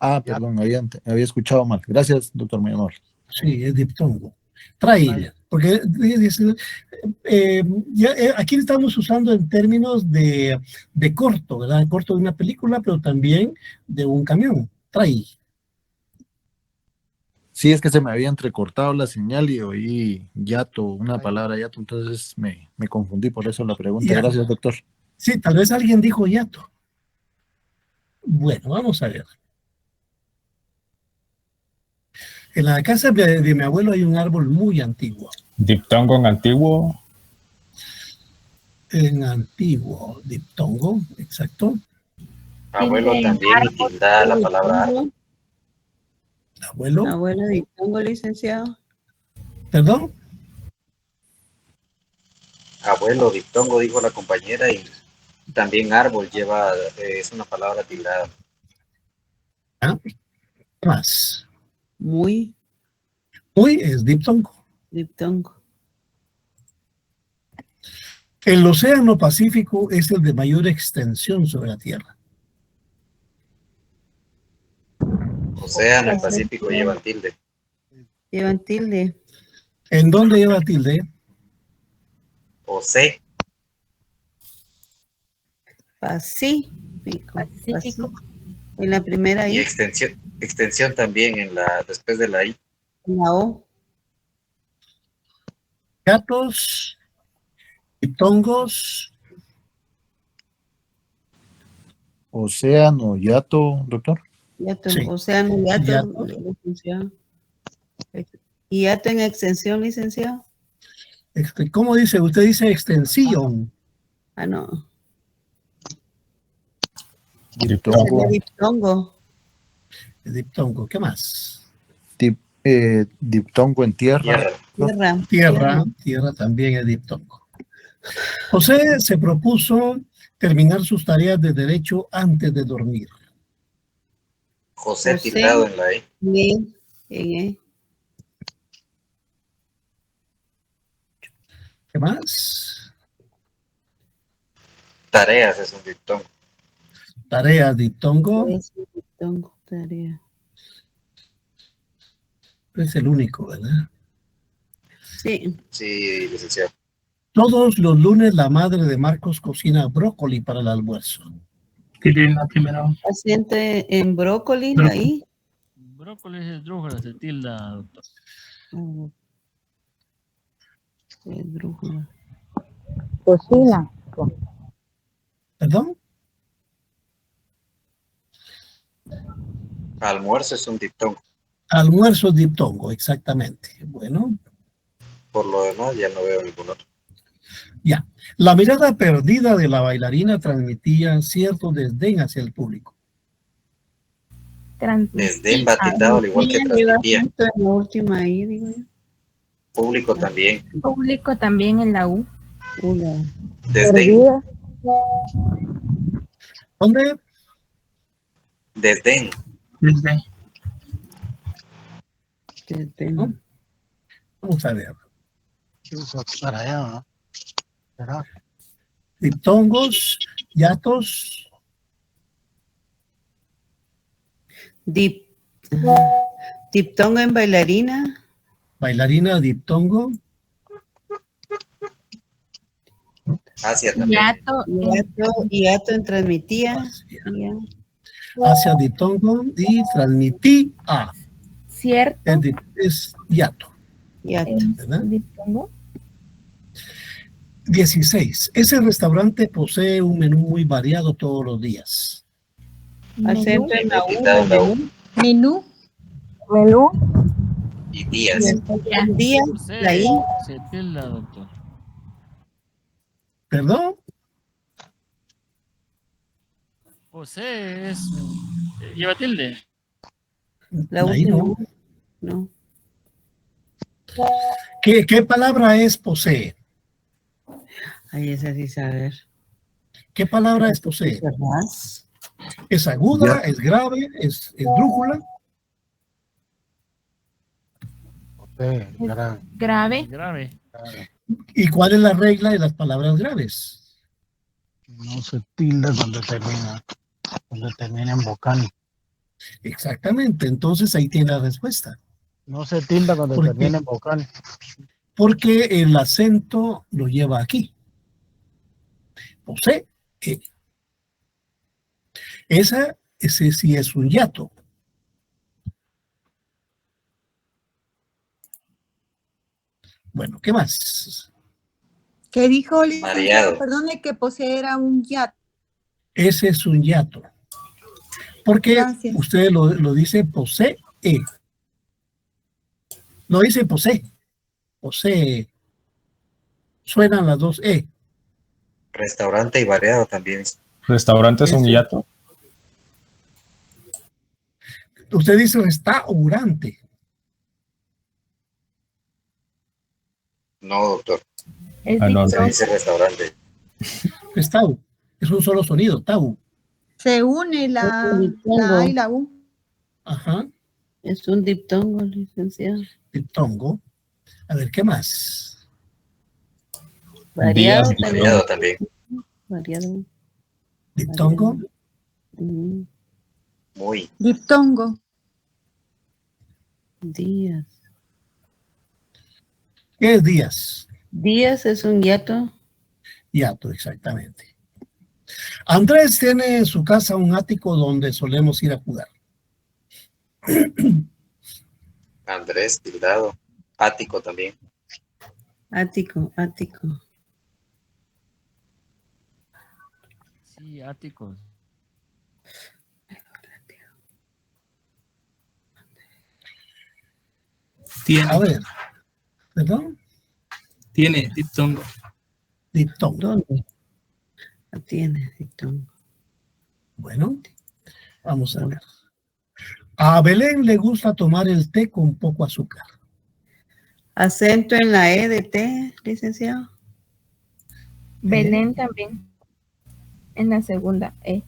Ah, perdón, había escuchado mal. Gracias, doctor, muy amable. Sí, es diptongo. Tráiler, porque aquí estamos usando en términos de corto, ¿verdad? Corto de una película, pero también de un camión. Sí, es que se me había entrecortado la señal y oí hiato, una palabra hiato, entonces me confundí, por eso la pregunta. Ya. Gracias, doctor. Sí, tal vez alguien dijo hiato. Bueno, vamos a ver. En la casa de mi abuelo hay un árbol muy antiguo. Diptongo en antiguo. En antiguo, diptongo, exacto. Abuelo también y tilda la palabra árbol. Abuelo. Abuelo diptongo, licenciado. ¿Perdón? Abuelo diptongo, dijo la compañera, y también árbol lleva, es una palabra tildada. ¿Qué más? Muy. Muy es diptongo. Diptongo. El océano Pacífico es el de mayor extensión sobre la Tierra. Océano y Pacífico llevan tilde. Llevan tilde. ¿En dónde lleva tilde? Océ. Pacífico. En la primera Y I. extensión también en la, después de la I. La O. Gatos, diptongos. Océano, yato, doctor. Yato, Sí. océano, yato, Yato. licenciado. ¿Y yato en extensión, licenciado? ¿Cómo dice? Usted dice extensión. Ah, no. Diptongo. Diptongo. Diptongo, ¿qué más? Diptongo en tierra. Tierra también es diptongo. José se propuso terminar sus tareas de derecho antes de dormir. José tildado en la E. ¿Qué más? Tareas es un diptongo. Tareas, diptongo. Tarea. Es el único, ¿verdad? Sí. Sí, licenciado. Todos los lunes la madre de Marcos cocina brócoli para el almuerzo. Tilde en la primera. Paciente en brócoli, ahí. Brócoli es esdrújula, se tilda, doctor. Esdrújula. Cocina. ¿Perdón? Almuerzo es un diptongo. Almuerzo diptongo, exactamente. Bueno, Por lo demás, ya no veo ningún otro. ya. La mirada perdida de la bailarina transmitía cierto desdén hacia el público. Desdén batizado, al igual que transmitía. En la última I, digo yo. Público también. Público también en la U. Desdén. ¿Dónde? Desdén. ¿No? Vamos a ver. Para allá, ¿no? ¿Será? Diptongos, yatos. Diptongo en bailarina. Bailarina, diptongo. Asia también. Hiato en transmitía. Hacia diptongo y transmití a. ¿Cierto? Es yato. ¿Verdad? ¿Diptongo? 16. Ese restaurante posee un menú muy variado todos los días. Acento en la U. Menú. Menú. Y días. Días. La I. Se tilda, doctor. ¿Perdón? José es... ¿Lleva tilde? La Ahí última. no. No. ¿Qué palabra es posee? Ahí es así saber. ¿Qué palabra es posee? ¿Es aguda? ¿Es grave? ¿Es esdrújula? Grave. ¿Y cuál es la regla de las palabras graves? No se tilda cuando termina en vocal. Exactamente, entonces ahí tiene la respuesta. No se tilda cuando ¿Por qué? termina en vocal. Porque el acento lo lleva aquí. Posee. Ese sí es un hiato. Bueno, ¿qué más? ¿Qué dijo, Mareado. Perdone, que poseera un yato. Ese es un hiato. Porque Gracias. usted lo dice posee. No dice posee. Posee. Suenan las dos E. Restaurante y variado también. Restaurante es un Ese. hiato. Usted dice restaurante. No, doctor. Es Ah, no, Se dice restaurante. Es tau. Es un solo sonido, tau. Se une la A y la U. Ajá. Es un diptongo, licenciado. Diptongo. A ver, ¿qué más? Variado Días, también. Variado también. Variado. Diptongo. Mm, Muy. Diptongo. Días. ¿Qué es días? Días es un hiato. Hiato, exactamente. Andrés tiene en su casa un ático donde solemos ir a jugar. Andrés, tildado. Ático también. Ático, ático. Sí, áticos. A ver. ¿Perdón? Tiene diptongo. Diptongo. ¿Dónde? Tiene diptongo. Bueno, vamos a ver. A Belén le gusta tomar el té con poco azúcar. Acento en la E de T, licenciado. Belén también. En la segunda E.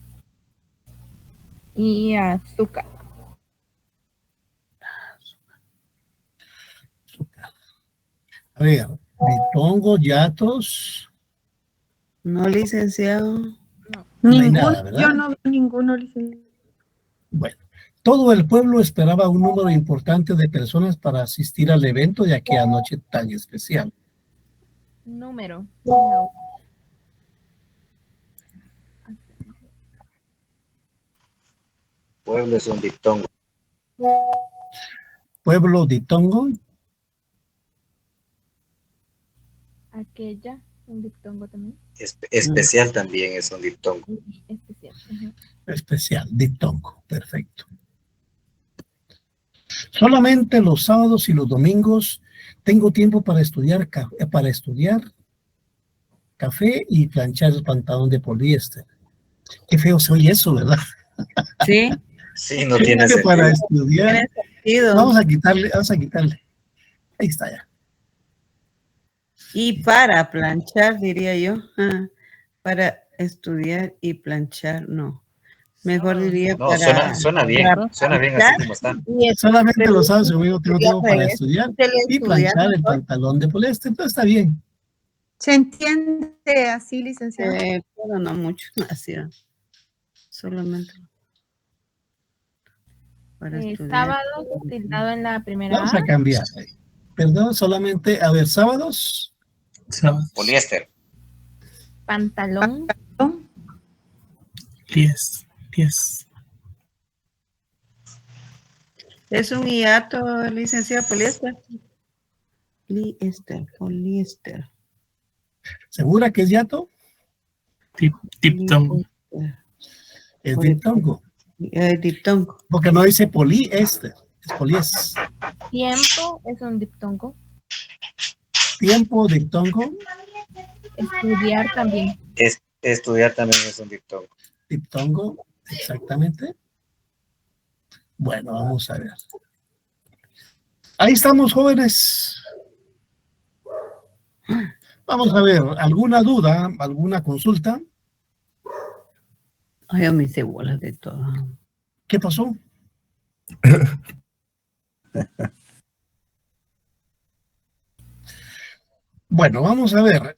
Y azúcar. A ver, diptongo, yatos. No, licenciado. No hay Ninguno, nada, ¿verdad? yo no veo ninguno, licenciado. Bueno, todo el pueblo esperaba un número importante de personas para asistir al evento de aquella noche tan especial. Número. No. Pueblo es un diptongo. Pueblo diptongo, Aquella. Un diptongo también. Especial también es un diptongo. Especial. Ujú. especial, diptongo, perfecto. Solamente los sábados y los domingos tengo tiempo para estudiar café y planchar el pantalón de poliéster. Qué feo se oye eso, ¿verdad? Sí. Sí, no tiene Que para sentido. estudiar. Tiene sentido. Vamos a quitarle. Ahí está ya. Y para planchar, diría yo. Para estudiar y planchar, no. Mejor diría No, para... suena bien. para Suena bien planchar así como está. y Solamente pero- los sábados y domingos tengo tiempo para es- estudiar y teleestudiar planchar el mejor. pantalón de poliéster. Entonces está bien. ¿Se entiende así, licenciado? Pero no mucho. Así, solamente para estudiar. Sábado tildado en la primera Vamos a cambiar. Perdón, solamente, a ver, sábados. Poliéster. Pantalón. Pies. Es un hiato, licenciado poliéster. Poliéster. ¿Segura que es yato? Diptongo. Es diptongo. Diptongo. Porque no dice poliéster, es poliés. Tiempo es un diptongo. Tiempo, diptongo. Estudiar también. Estudiar también es un diptongo. Diptongo, exactamente. Bueno, vamos a ver. Ahí estamos, jóvenes. Vamos a ver, ¿alguna duda, alguna consulta? Ay, a mí se bolas de todo. ¿Qué pasó? Bueno, vamos a ver.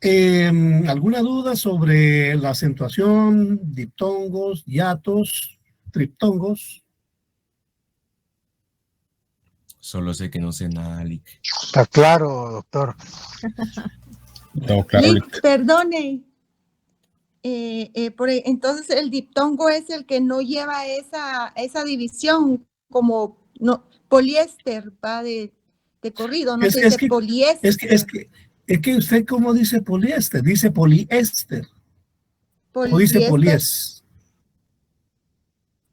¿Alguna duda sobre la acentuación, diptongos, hiatos, triptongos? Solo sé que no sé nada, Lick. Está claro, doctor. No, claro, Lick, perdone. Entonces el diptongo es el que no lleva esa división como no, poliéster, va de corrido, no se dice poliéster. Es que usted, ¿cómo dice poliéster? Dice poliéster. O dice poliés.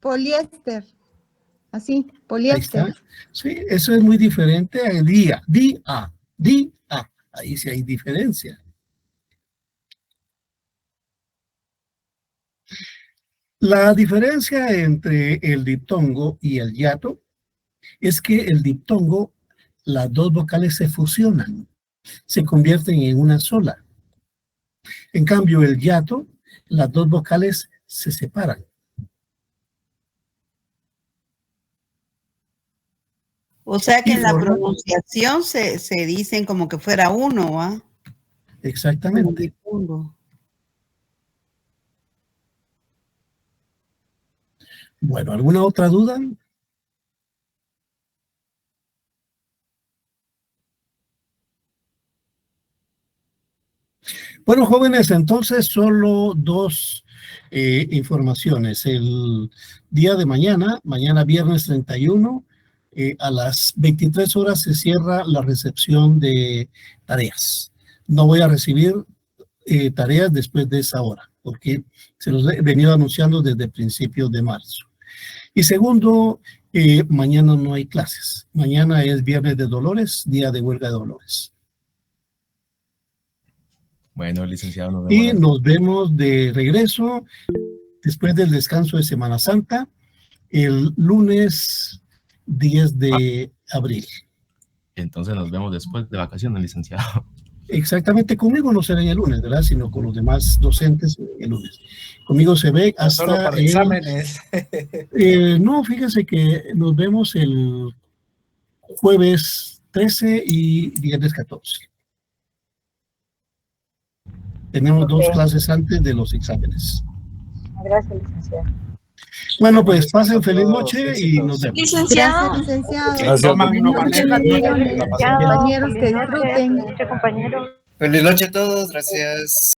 poliéster. Así, Ahí poliéster. está. Sí, eso es muy diferente a día. Día. Ahí sí hay diferencia. La diferencia entre el diptongo y el hiato es que el diptongo, las dos vocales se fusionan, se convierten en una sola. En cambio, el hiato, las dos vocales se separan. O sea que Y en la forman- pronunciación se dicen como que fuera uno, ¿ah? Exactamente. Bueno, ¿alguna otra duda? Bueno, jóvenes, entonces solo dos informaciones. El día de mañana viernes 31, a las 23 horas se cierra la recepción de tareas. No voy a recibir tareas después de esa hora, porque se los he venido anunciando desde principios de marzo. Y segundo, mañana no hay clases. Mañana es Viernes de Dolores, día de huelga de Dolores. Bueno, licenciado, nos Y vemos. nos vemos de regreso después del descanso de Semana Santa, el lunes 10 de abril. Entonces nos vemos después de vacaciones, licenciado. Exactamente, conmigo no será el lunes, ¿verdad? Sino con los demás docentes el lunes. Conmigo se ve hasta Solo para exámenes. No, fíjense que nos vemos el jueves 13 y viernes 14. Tenemos dos clases antes de los exámenes. Gracias, licenciado. Bueno, pues pasen feliz noche y nos vemos. Licenciado. Gracias, licenciado. Gracias. Compañeros que disfruten. Feliz noche a todos, gracias.